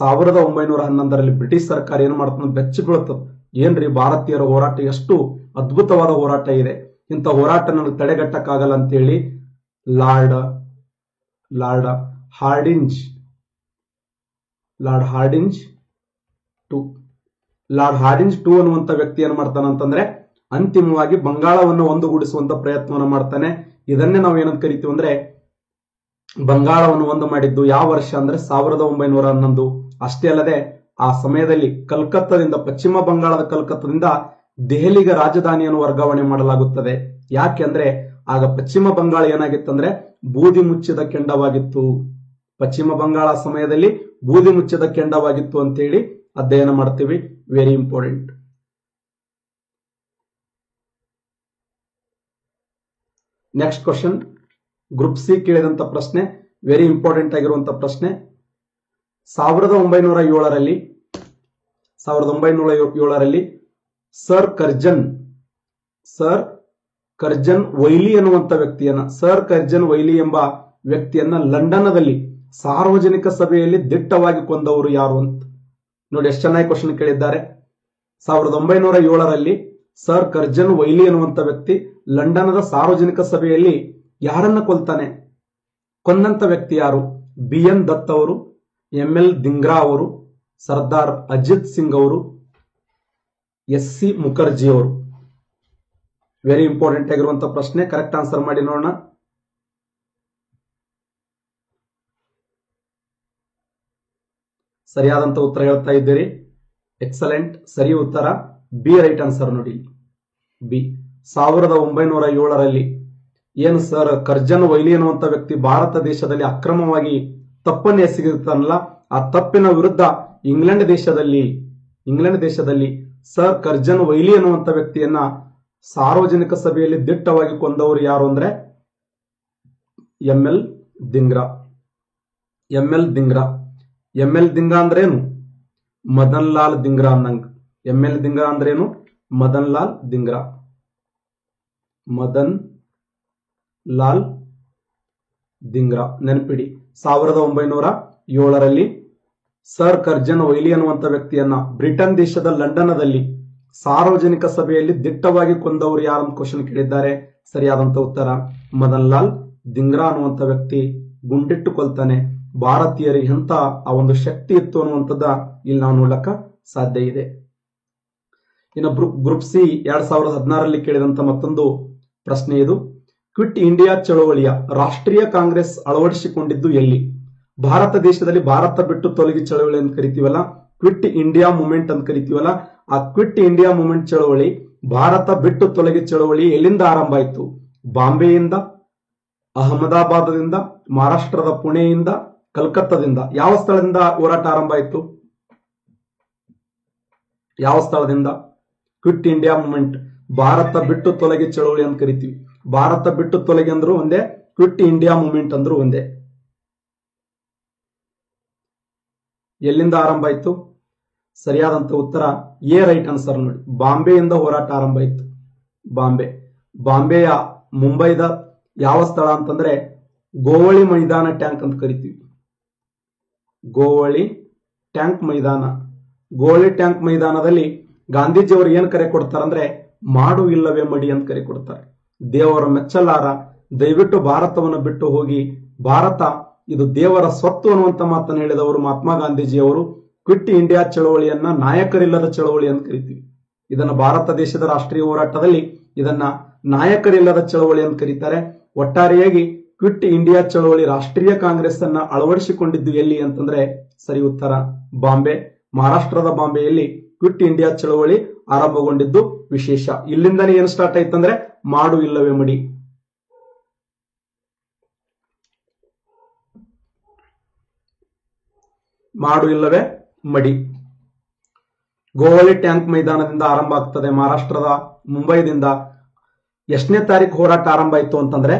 1911ರಲ್ಲಿ ಬ್ರಿಟಿಷ್ ಸರ್ಕಾರ ಏನ್ ಮಾಡ್ತದೆ, ಬೆಚ್ಚಿ ಬೀಳುತ್ತದೆ. ಏನ್ರಿ ಭಾರತೀಯರ ಹೋರಾಟ ಎಷ್ಟು ಅದ್ಭುತವಾದ ಹೋರಾಟ ಇದೆ, ಇಂಥ ಹೋರಾಟ ನನಗೆ ತಡೆಗಟ್ಟಕ್ಕಾಗಲ್ಲ ಅಂತೇಳಿ ಲಾರ್ಡ್ ಹಾರ್ಡಿಂಜ್ ಟು ಅನ್ನುವಂತ ವ್ಯಕ್ತಿ ಏನ್ ಮಾಡ್ತಾನೆ ಅಂತಂದ್ರೆ ಅಂತಿಮವಾಗಿ ಬಂಗಾಳವನ್ನು ಒಂದುಗೂಡಿಸುವಂತ ಪ್ರಯತ್ನವನ್ನು ಮಾಡ್ತಾನೆ. ಇದನ್ನೇ ನಾವು ಏನಂತ ಕರಿತೀವಿ ಅಂದ್ರೆ ಬಂಗಾಳವನ್ನು ಒಂದು ಮಾಡಿದ್ದು ಯಾವ ವರ್ಷ ಅಂದ್ರೆ 1911. ಅಷ್ಟೇ ಅಲ್ಲದೆ ಆ ಸಮಯದಲ್ಲಿ ಕಲ್ಕತ್ತಾದಿಂದ, ಪಶ್ಚಿಮ ಬಂಗಾಳದ ಕಲ್ಕತ್ತಾದಿಂದ ದೆಹಲಿಗೆ ರಾಜಧಾನಿಯನ್ನು ವರ್ಗಾವಣೆ ಮಾಡಲಾಗುತ್ತದೆ. ಯಾಕೆಂದ್ರೆ ಆಗ ಪಶ್ಚಿಮ ಬಂಗಾಳ ಏನಾಗಿತ್ತಂದ್ರೆ ಬೂದಿ ಮುಚ್ಚಿದ ಕೆಂಡವಾಗಿತ್ತು. ಪಶ್ಚಿಮ ಬಂಗಾಳ ಸಮಯದಲ್ಲಿ ಬೂದಿ ಮುಚ್ಚಿದ ಕೆಂಡವಾಗಿತ್ತು ಅಂತ ಹೇಳಿ ಅಧ್ಯಯನ ಮಾಡ್ತೀವಿ. Very important. Next question, group C ಕೇಳಿದಂತ ಪ್ರಶ್ನೆ, ವೆರಿ ಇಂಪಾರ್ಟೆಂಟ್ ಆಗಿರುವಂತ ಪ್ರಶ್ನೆ. 1907ರಲ್ಲಿ ಸರ್ ಕರ್ಜನ್ ವೈಲಿ ಅನ್ನುವಂತ ವ್ಯಕ್ತಿಯನ್ನ, ಸರ್ ಕರ್ಜನ್ ವೈಲಿ ಎಂಬ ವ್ಯಕ್ತಿಯನ್ನ ಲಂಡನ್ನಲ್ಲಿ ಸಾರ್ವಜನಿಕ ಸಭೆಯಲ್ಲಿ ದಿಟ್ಟವಾಗಿ ಕೊಂದವರು ಯಾರು ಅಂತ ನೋಡಿ. ಎಷ್ಟು ಚೆನ್ನಾಗಿ ಕ್ವಶನ್ ಕೇಳಿದ್ದಾರೆ. 1907ರಲ್ಲಿ ಸರ್ ಕರ್ಜನ್ ವೈಲಿ ಅನ್ನುವಂತ ವ್ಯಕ್ತಿ ಲಂಡನ್ದ ಸಾರ್ವಜನಿಕ ಸಭೆಯಲ್ಲಿ ಯಾರನ್ನ ಕೊಲ್ತಾನೆ? ಕೊಂದಂತ ವ್ಯಕ್ತಿ ಯಾರು? BN ದತ್ ಅವರು, ML ದಿಂಗ್ರಾ ಅವರು, ಸರ್ದಾರ್ ಅಜಿತ್ ಸಿಂಗ್ ಅವರು, SC ಮುಖರ್ಜಿ ಅವರು. ವೆರಿ ಇಂಪಾರ್ಟೆಂಟ್ ಆಗಿರುವಂತಹ ಪ್ರಶ್ನೆ. ಕರೆಕ್ಟ್ ಆನ್ಸರ್ ಮಾಡಿ ನೋಡೋಣ. ಸರಿಯಾದಂತ ಉತ್ತರ ಹೇಳ್ತಾ ಇದ್ದೀರಿ. ಎಕ್ಸಲೆಂಟ್. ಸರಿ ಉತ್ತರ ಬಿ ರೈಟ್ ಆನ್ಸರ್ ನೋಡಿ. ಬಿ. 1907ರಲ್ಲಿ ಏನು ಸರ್ ಕರ್ಜನ್ ವೈಲಿ ಅನ್ನುವಂತ ವ್ಯಕ್ತಿ ಭಾರತ ದೇಶದಲ್ಲಿ ಅಕ್ರಮವಾಗಿ ತಪ್ಪನ್ನು ಎಸಗಿರ್ತಾನಲ್ಲ, ಆ ತಪ್ಪಿನ ವಿರುದ್ಧ ಇಂಗ್ಲೆಂಡ್ ದೇಶದಲ್ಲಿ ಸರ್ ಕರ್ಜನ್ ವೈಲಿ ಅನ್ನುವಂತ ವ್ಯಕ್ತಿಯನ್ನ ಸಾರ್ವಜನಿಕ ಸಭೆಯಲ್ಲಿ ದಿಟ್ಟವಾಗಿ ಕೊಂದವರು ಯಾರು ಅಂದ್ರೆ ML ದಿಂಗ್ರಾ. ML ದಿಂಗ್ರಾ ಅಂದ್ರೇನು? ಮದನ್ ಲಾಲ್ ದಿಂಗ್ರಾ ಅನ್ನಂಗ. ML ದಿಂಗ್ರಾ ಅಂದ್ರೇನು? ಮದನ್ ಲಾಲ್ ದಿಂಗ್ರಾ. ಮದನ್ ಲಾಲ್ ದಿಂಗ್ರಾ ನೆನಪಿಡಿ. 1907ರಲ್ಲಿ ಸರ್ ಕರ್ಜನ್ ವೈಲಿ ಅನ್ನುವಂತ ವ್ಯಕ್ತಿಯನ್ನ ಬ್ರಿಟನ್ ದೇಶದ ಲಂಡನ್ನಲ್ಲಿ ಸಾರ್ವಜನಿಕ ಸಭೆಯಲ್ಲಿ ದಿಟ್ಟವಾಗಿ ಕೊಂದವರು ಯಾರು ಅಂತ ಕ್ವಶನ್ ಕೇಳಿದ್ದಾರೆ. ಸರಿಯಾದಂತ ಉತ್ತರ ಮದನ್ ಲಾಲ್ ದಿಂಗ್ರಾ ಅನ್ನುವಂತ ವ್ಯಕ್ತಿ ಗುಂಡಿಟ್ಟು ಕೊಲ್ತಾನೆ. ಭಾರತೀಯರಿಗೆ ಎಂತ ಆ ಒಂದು ಶಕ್ತಿ ಇತ್ತು ಅನ್ನುವಂಥದ್ದ ಇಲ್ಲಿ ನಾವು ನೋಡ್ಲಕ್ಕ ಸಾಧ್ಯ ಇದೆ. ಇನ್ನು ಗ್ರೂಪ್ ಸಿ 2016ರಲ್ಲಿ ಕೇಳಿದಂತ ಮತ್ತೊಂದು ಪ್ರಶ್ನೆ ಇದು. ಕ್ವಿಟ್ ಇಂಡಿಯಾ ಚಳವಳಿಯ ರಾಷ್ಟ್ರೀಯ ಕಾಂಗ್ರೆಸ್ ಅಳವಡಿಸಿಕೊಂಡಿದ್ದು ಎಲ್ಲಿ? ಭಾರತ ದೇಶದಲ್ಲಿ ಭಾರತ ಬಿಟ್ಟು ತೊಲಗಿ ಚಳವಳಿ ಅಂತ ಕರಿತೀವಲ್ಲ, ಕ್ವಿಟ್ ಇಂಡಿಯಾ ಮೂವ್ಮೆಂಟ್ ಅಂತ ಕರಿತೀವಲ್ಲ, ಆ ಕ್ವಿಟ್ ಇಂಡಿಯಾ ಮೂವ್ಮೆಂಟ್ ಚಳವಳಿ, ಭಾರತ ಬಿಟ್ಟು ತೊಲಗಿ ಚಳವಳಿ ಎಲ್ಲಿಂದ ಆರಂಭ ಆಯಿತು? ಬಾಂಬೆಯಿಂದ ಅಹಮದಾಬಾದದಿಂದ, ಮಹಾರಾಷ್ಟ್ರದ ಪುಣೆಯಿಂದ, ಕಲ್ಕತ್ತಾದಿಂದ. ಯಾವ ಸ್ಥಳದಿಂದ ಹೋರಾಟ ಆರಂಭ ಆಯಿತು? ಯಾವ ಸ್ಥಳದಿಂದ? ಕ್ವಿಟ್ ಇಂಡಿಯಾ ಮೂವ್ಮೆಂಟ್, ಭಾರತ ಬಿಟ್ಟು ತೊಲಗಿ ಚಳವಳಿ ಅಂತ ಕರಿತೀವಿ. ಭಾರತ ಬಿಟ್ಟು ತೊಲಗಿ ಅಂದ್ರು ಒಂದೇ, ಕ್ವಿಟ್ ಇಂಡಿಯಾ ಮೂವ್ಮೆಂಟ್ ಅಂದ್ರು ಒಂದೇ. ಎಲ್ಲಿಂದ ಆರಂಭ ಆಯಿತು? ಸರಿಯಾದಂತ ಉತ್ತರ ಎ, ರೈಟ್ ಆನ್ಸರ್ ನೋಡಿ. ಬಾಂಬೆಯಿಂದ ಹೋರಾಟ ಆರಂಭ ಆಯಿತು. ಬಾಂಬೆಯ ಮುಂಬೈದ ಯಾವ ಸ್ಥಳ ಅಂತಂದ್ರೆ ಗೋವಳಿ ಮೈದಾನ ಟ್ಯಾಂಕ್ ಅಂತ ಕರಿತೀವಿ. ಗೋವಳಿ ಟ್ಯಾಂಕ್ ಮೈದಾನ. ಗೋವಳಿ ಟ್ಯಾಂಕ್ ಮೈದಾನದಲ್ಲಿ ಗಾಂಧೀಜಿಯವರು ಏನ್ ಕರೆ ಕೊಡ್ತಾರಂದ್ರೆ ಮಾಡು ಇಲ್ಲವೇ ಮಡಿ ಅಂತ ಕರೆ ಕೊಡ್ತಾರೆ. ದೇವರ ಮೆಚ್ಚಲಾರ, ದಯವಿಟ್ಟು ಭಾರತವನ್ನು ಬಿಟ್ಟು ಹೋಗಿ, ಭಾರತ ಇದು ದೇವರ ಸ್ವತ್ತು ಅನ್ನುವಂತ ಮಾತನ್ನು ಹೇಳಿದವರು ಮಹಾತ್ಮ ಗಾಂಧೀಜಿಯವರು. ಕ್ವಿಟ್ ಇಂಡಿಯಾ ಚಳವಳಿಯನ್ನ ನಾಯಕರಿಲ್ಲದ ಚಳವಳಿ ಅಂತ ಕರಿತೀವಿ. ಇದನ್ನ ಭಾರತ ದೇಶದ ರಾಷ್ಟ್ರೀಯ ಹೋರಾಟದಲ್ಲಿ ಇದನ್ನ ನಾಯಕರಿಲ್ಲದ ಚಳವಳಿ ಅಂತ ಕರೀತಾರೆ. ಒಟ್ಟಾರೆಯಾಗಿ ಕ್ವಿಟ್ ಇಂಡಿಯಾ ಚಳವಳಿ ರಾಷ್ಟ್ರೀಯ ಕಾಂಗ್ರೆಸ್ ಅನ್ನ ಅಳವಡಿಸಿಕೊಂಡಿದ್ದು ಎಲ್ಲಿ ಅಂತಂದ್ರೆ ಸರಿ ಉತ್ತರ ಬಾಂಬೆ. ಮಹಾರಾಷ್ಟ್ರದ ಬಾಂಬೆಯಲ್ಲಿ ಕ್ವಿಟ್ ಇಂಡಿಯಾ ಚಳವಳಿ ಆರಂಭಗೊಂಡಿದ್ದು ವಿಶೇಷ. ಇಲ್ಲಿಂದನೇ ಏನ್ ಸ್ಟಾರ್ಟ್ ಆಯ್ತಂದ್ರೆ ಮಾಡು ಇಲ್ಲವೇ ಮಡಿ. ಮಾಡು ಇಲ್ಲವೇ ಮಡಿ ಗೋವಳಿ ಟ್ಯಾಂಕ್ ಮೈದಾನದಿಂದ ಆರಂಭ ಆಗ್ತದೆ. ಮಹಾರಾಷ್ಟ್ರದ ಮುಂಬೈದಿಂದ. ಎಷ್ಟನೇ ತಾರೀಕು ಹೋರಾಟ ಆರಂಭ ಆಯ್ತು ಅಂತಂದ್ರೆ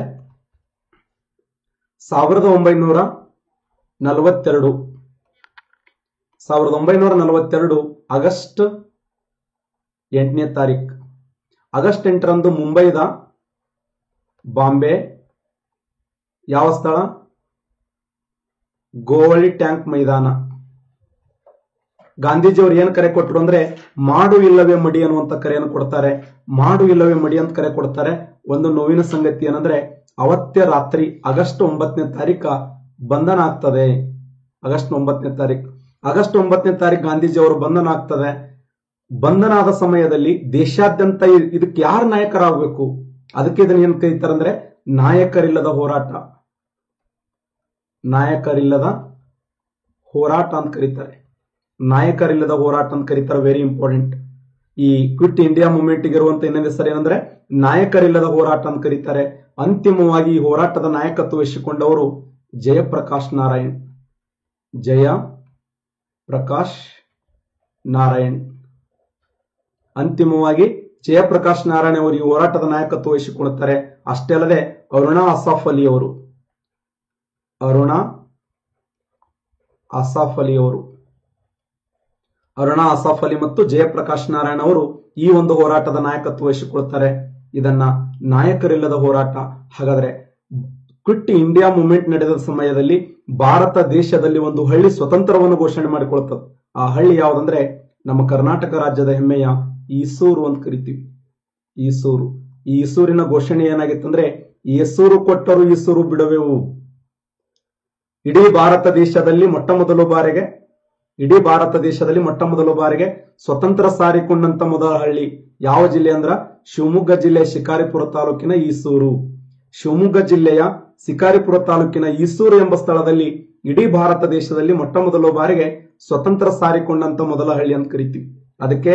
1942 ಆಗಸ್ಟ್ 8ನೇ ತಾರೀಕು. ಆಗಸ್ಟ್ 8ರಂದು ಮುಂಬೈದ ಬಾಂಬೆ ಯಾವ ಸ್ಥಳ? ಗೋವಳಿ ಟ್ಯಾಂಕ್ ಮೈದಾನ. ಗಾಂಧೀಜಿಯವರು ಏನ್ ಕರೆ ಕೊಟ್ಟರು ಅಂದ್ರೆ ಮಾಡು ಇಲ್ಲವೇ ಮಡಿ ಅನ್ನುವಂತ ಕರೆಯನ್ನು ಕೊಡ್ತಾರೆ. ಮಾಡು ಇಲ್ಲವೇ ಮಡಿ ಅಂತ ಕರೆ ಕೊಡ್ತಾರೆ. ಒಂದು ನೋವಿನ ಸಂಗತಿ ಏನಂದ್ರೆ ಅವತ್ತೇ ರಾತ್ರಿ ಆಗಸ್ಟ್ 9ನೇ ತಾರೀಕ ಬಂಧನ ಆಗ್ತದೆ. ಆಗಸ್ಟ್ 9ನೇ ತಾರೀಕು ಗಾಂಧೀಜಿಯವರು ಬಂಧನ ಆಗ್ತದೆ. ಬಂಧನ ಆದ ಸಮಯದಲ್ಲಿ ದೇಶಾದ್ಯಂತ ಇದಕ್ಕೆ ಯಾರು ನಾಯಕರಾಗಬೇಕು? ಅದಕ್ಕೆ ಇದನ್ನ ಏನ್ ಕರೀತಾರೆ ಅಂದ್ರೆ ನಾಯಕರಿಲ್ಲದ ಹೋರಾಟ. ನಾಯಕರಿಲ್ಲದ ಹೋರಾಟ ಅಂತ ಕರೀತಾರೆ. ನಾಯಕರಿಲ್ಲದ ಹೋರಾಟ ಅಂತ ಕರೀತಾರೆ. Very important. ಈ ಕ್ವಿಟ್ ಇಂಡಿಯಾ ಮೂವ್ಮೆಂಟ್ ಇರುವಂತ ಇನ್ನೊಂದು ಹೆಸರು ಏನಂದ್ರೆ ನಾಯಕರಿಲ್ಲದ ಹೋರಾಟ ಅಂತ ಕರೀತಾರೆ. ಅಂತಿಮವಾಗಿ ಈ ಹೋರಾಟದ ನಾಯಕತ್ವ ವಹಿಸಿಕೊಂಡವರು ಜಯಪ್ರಕಾಶ್ ನಾರಾಯಣ್. ಜಯಪ್ರಕಾಶ್ ನಾರಾಯಣ್. ಅಂತಿಮವಾಗಿ ಜಯಪ್ರಕಾಶ್ ನಾರಾಯಣ್ ಅವರು ಈ ಹೋರಾಟದ ನಾಯಕತ್ವ ವಹಿಸಿಕೊಳ್ಳುತ್ತಾರೆ. ಅಷ್ಟೇ ಅಲ್ಲದೆ ಅರುಣಾ ಅಸಾಫ್ ಅಲಿ ಅವರು ಅರುಣಾ ಅಸಾಫ್ ಅಲಿ ಮತ್ತು ಜಯಪ್ರಕಾಶ್ ನಾರಾಯಣ್ ಅವರು ಈ ಒಂದು ಹೋರಾಟದ ನಾಯಕತ್ವ ವಹಿಸಿಕೊಳ್ತಾರೆ. ಇದನ್ನ ನಾಯಕರಿಲ್ಲದ ಹೋರಾಟ. ಹಾಗಾದ್ರೆ ಕ್ವಿಟ್ ಇಂಡಿಯಾ ಮೂವ್ಮೆಂಟ್ ನಡೆದ ಸಮಯದಲ್ಲಿ ಭಾರತ ದೇಶದಲ್ಲಿ ಒಂದು ಹಳ್ಳಿ ಸ್ವತಂತ್ರವನ್ನು ಘೋಷಣೆ ಮಾಡಿಕೊಳ್ತದೆ. ಆ ಹಳ್ಳಿ ಯಾವುದಂದ್ರೆ ನಮ್ಮ ಕರ್ನಾಟಕ ರಾಜ್ಯದ ಹೆಮ್ಮೆಯ ಈಸೂರು ಅಂತ ಕರಿತೀವಿ. ಈಸೂರು. ಈ ಈಸೂರಿನ ಘೋಷಣೆ ಏನಾಗಿತ್ತಂದ್ರೆ ಈಸೂರು ಕೊಟ್ಟರು ಈಸೂರು ಬಿಡವೆವು. ಇಡೀ ಭಾರತ ದೇಶದಲ್ಲಿ ಮೊಟ್ಟ ಮೊದಲ ಬಾರಿಗೆ ಸ್ವತಂತ್ರ ಸಾರಿಕೊಂಡಂತ ಮೊದಲ ಹಳ್ಳಿ ಯಾವ ಜಿಲ್ಲೆ ಅಂದ್ರ ಶಿವಮೊಗ್ಗ ಜಿಲ್ಲೆಯ ಶಿಕಾರಿಪುರ ತಾಲೂಕಿನ ಈಸೂರು. ಶಿವಮೊಗ್ಗ ಜಿಲ್ಲೆಯ ಶಿಕಾರಿಪುರ ತಾಲೂಕಿನ ಈಸೂರು ಎಂಬ ಸ್ಥಳದಲ್ಲಿ ಇಡೀ ಭಾರತ ದೇಶದಲ್ಲಿ ಮೊಟ್ಟ ಮೊದಲ ಬಾರಿಗೆ ಸ್ವತಂತ್ರ ಸಾರಿಕೊಂಡಂತ ಮೊದಲ ಹಳ್ಳಿ ಅಂತ ಕರಿತೀವಿ. ಅದಕ್ಕೆ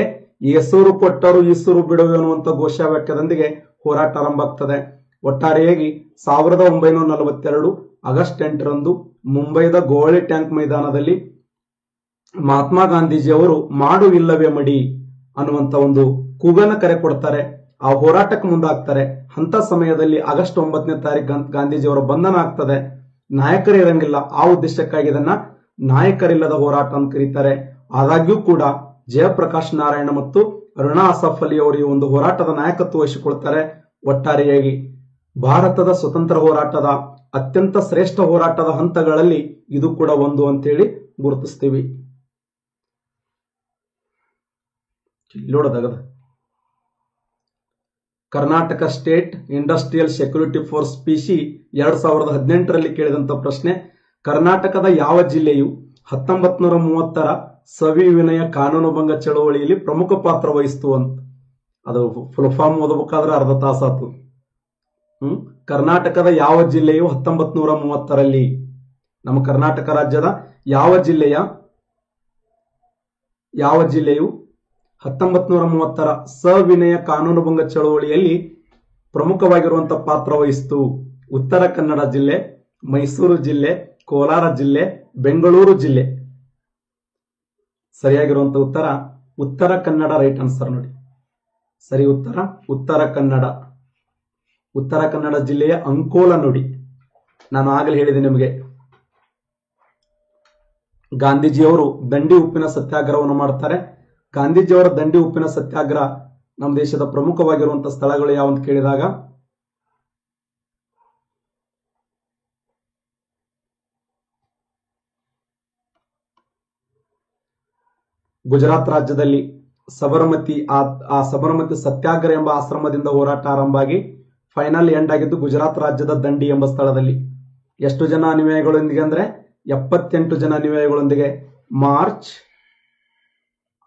ಈಸೂರು ಕೊಟ್ಟರು ಈಸೂರು ಬಿಡುವೆ ಅನ್ನುವಂತ ಘೋಷವಾಕ್ಯದೊಂದಿಗೆ ಹೋರಾಟ ಆರಂಭ ಆಗ್ತದೆ. ಒಟ್ಟಾರೆಯಾಗಿ 1942 ಆಗಸ್ಟ್ 8ರಂದು ಮುಂಬೈದ ಗೋವಳಿ ಟ್ಯಾಂಕ್ ಮೈದಾನದಲ್ಲಿ ಮಹಾತ್ಮ ಗಾಂಧೀಜಿಯವರು ಮಾಡು ಇಲ್ಲವೇ ಮಡಿ ಅನ್ನುವಂತ ಒಂದು ಕೂಗನ್ನ ಕರೆ ಕೊಡ್ತಾರೆ. ಆ ಹೋರಾಟಕ್ಕೆ ಮುಂದಾಗ್ತಾರೆ. ಅಂತ ಸಮಯದಲ್ಲಿ ಆಗಸ್ಟ್ 9ನೇ ತಾರೀಕು ಗಾಂಧೀಜಿಯವರ ಬಂಧನ ಆಗ್ತದೆ. ನಾಯಕರು ಇರಂಗಿಲ್ಲ. ಆ ಉದ್ದೇಶಕ್ಕಾಗಿ ಇದನ್ನ ನಾಯಕರಿಲ್ಲದ ಹೋರಾಟ ಅಂತ ಕರೀತಾರೆ. ಆದಾಗ್ಯೂ ಕೂಡ ಜಯಪ್ರಕಾಶ್ ನಾರಾಯಣ ಮತ್ತು ಅರುಣಾ ಅಸಾಫ್ ಅಲಿ ಅವರು ಈ ಒಂದು ಹೋರಾಟದ ನಾಯಕತ್ವ ವಹಿಸಿಕೊಳ್ತಾರೆ. ಒಟ್ಟಾರೆಯಾಗಿ ಭಾರತದ ಸ್ವತಂತ್ರ ಹೋರಾಟದ ಅತ್ಯಂತ ಶ್ರೇಷ್ಠ ಹೋರಾಟದ ಹಂತಗಳಲ್ಲಿ ಇದು ಕೂಡ ಒಂದು ಅಂತೇಳಿ ಗುರುತಿಸ್ತೀವಿ. ನೋಡೋದಾಗದ Karnataka state industrial security force PC 2018ರಲ್ಲಿ ಕೇಳಿದಂತ ಪ್ರಶ್ನೆ. ಕರ್ನಾಟಕದ ಯಾವ ಜಿಲ್ಲೆಯು 1930ರ ಸವಿವಿನಯ ಕಾನೂನುಭಂಗ ಚಳವಳಿಯಲ್ಲಿ ಪ್ರಮುಖ ಪಾತ್ರ ವಹಿಸಿತು ಅಂತ. ಅದು ಫುಲ್ ಫಾರ್ಮ್ ಓದಬೇಕಾದ್ರೆ ಅರ್ಧ ತಾಸಾತು. ಕರ್ನಾಟಕದ ಯಾವ ಜಿಲ್ಲೆಯು 1930ರಲ್ಲಿ, ನಮ್ಮ ಕರ್ನಾಟಕ ರಾಜ್ಯದ ಯಾವ ಜಿಲ್ಲೆಯು 1930ರ ಸವಿನಯ ಕಾನೂನುಭಂಗ ಚಳವಳಿಯಲ್ಲಿ ಪ್ರಮುಖವಾಗಿರುವಂತಹ ಪಾತ್ರ ವಹಿಸಿತು? ಉತ್ತರ ಕನ್ನಡ ಜಿಲ್ಲೆ, ಮೈಸೂರು ಜಿಲ್ಲೆ, ಕೋಲಾರ ಜಿಲ್ಲೆ, ಬೆಂಗಳೂರು ಜಿಲ್ಲೆ. ಸರಿಯಾಗಿರುವಂತ ಉತ್ತರ ಉತ್ತರ ಕನ್ನಡ. ರೈಟ್ ಆನ್ಸರ್ ನೋಡಿ. ಸರಿ ಉತ್ತರ ಉತ್ತರ ಕನ್ನಡ. ಉತ್ತರ ಕನ್ನಡ ಜಿಲ್ಲೆಯ ಅಂಕೋಲ ನೋಡಿ. ನಾನು ಆಗಲೇ ಹೇಳಿದೆ ನಿಮಗೆ, ಗಾಂಧೀಜಿಯವರು ದಂಡಿ ಉಪ್ಪಿನ ಸತ್ಯಾಗ್ರಹವನ್ನು ಮಾಡ್ತಾರೆ. ಗಾಂಧೀಜಿಯವರ ದಂಡಿ ಉಪ್ಪಿನ ಸತ್ಯಾಗ್ರಹ ನಮ್ಮ ದೇಶದ ಪ್ರಮುಖವಾಗಿರುವಂತಹ ಸ್ಥಳಗಳು ಯಾವಂತ ಕೇಳಿದಾಗ ಗುಜರಾತ್ ರಾಜ್ಯದಲ್ಲಿ ಸಬರಮತಿ, ಆ ಸಬರಮತಿ ಸತ್ಯಾಗ್ರಹ ಎಂಬ ಆಶ್ರಮದಿಂದ ಹೋರಾಟ ಆರಂಭ ಆಗಿ ಫೈನಲ್ ಎಂಡ್ ಆಗಿದ್ದು ಗುಜರಾತ್ ರಾಜ್ಯದ ದಂಡಿ ಎಂಬ ಸ್ಥಳದಲ್ಲಿ. ಎಷ್ಟು ಜನ ಅನುಯಾಯಿಗಳೊಂದಿಗೆ ಅಂದ್ರೆ 78 ಜನ ಅನುಯಾಯಿಗಳೊಂದಿಗೆ ಮಾರ್ಚ್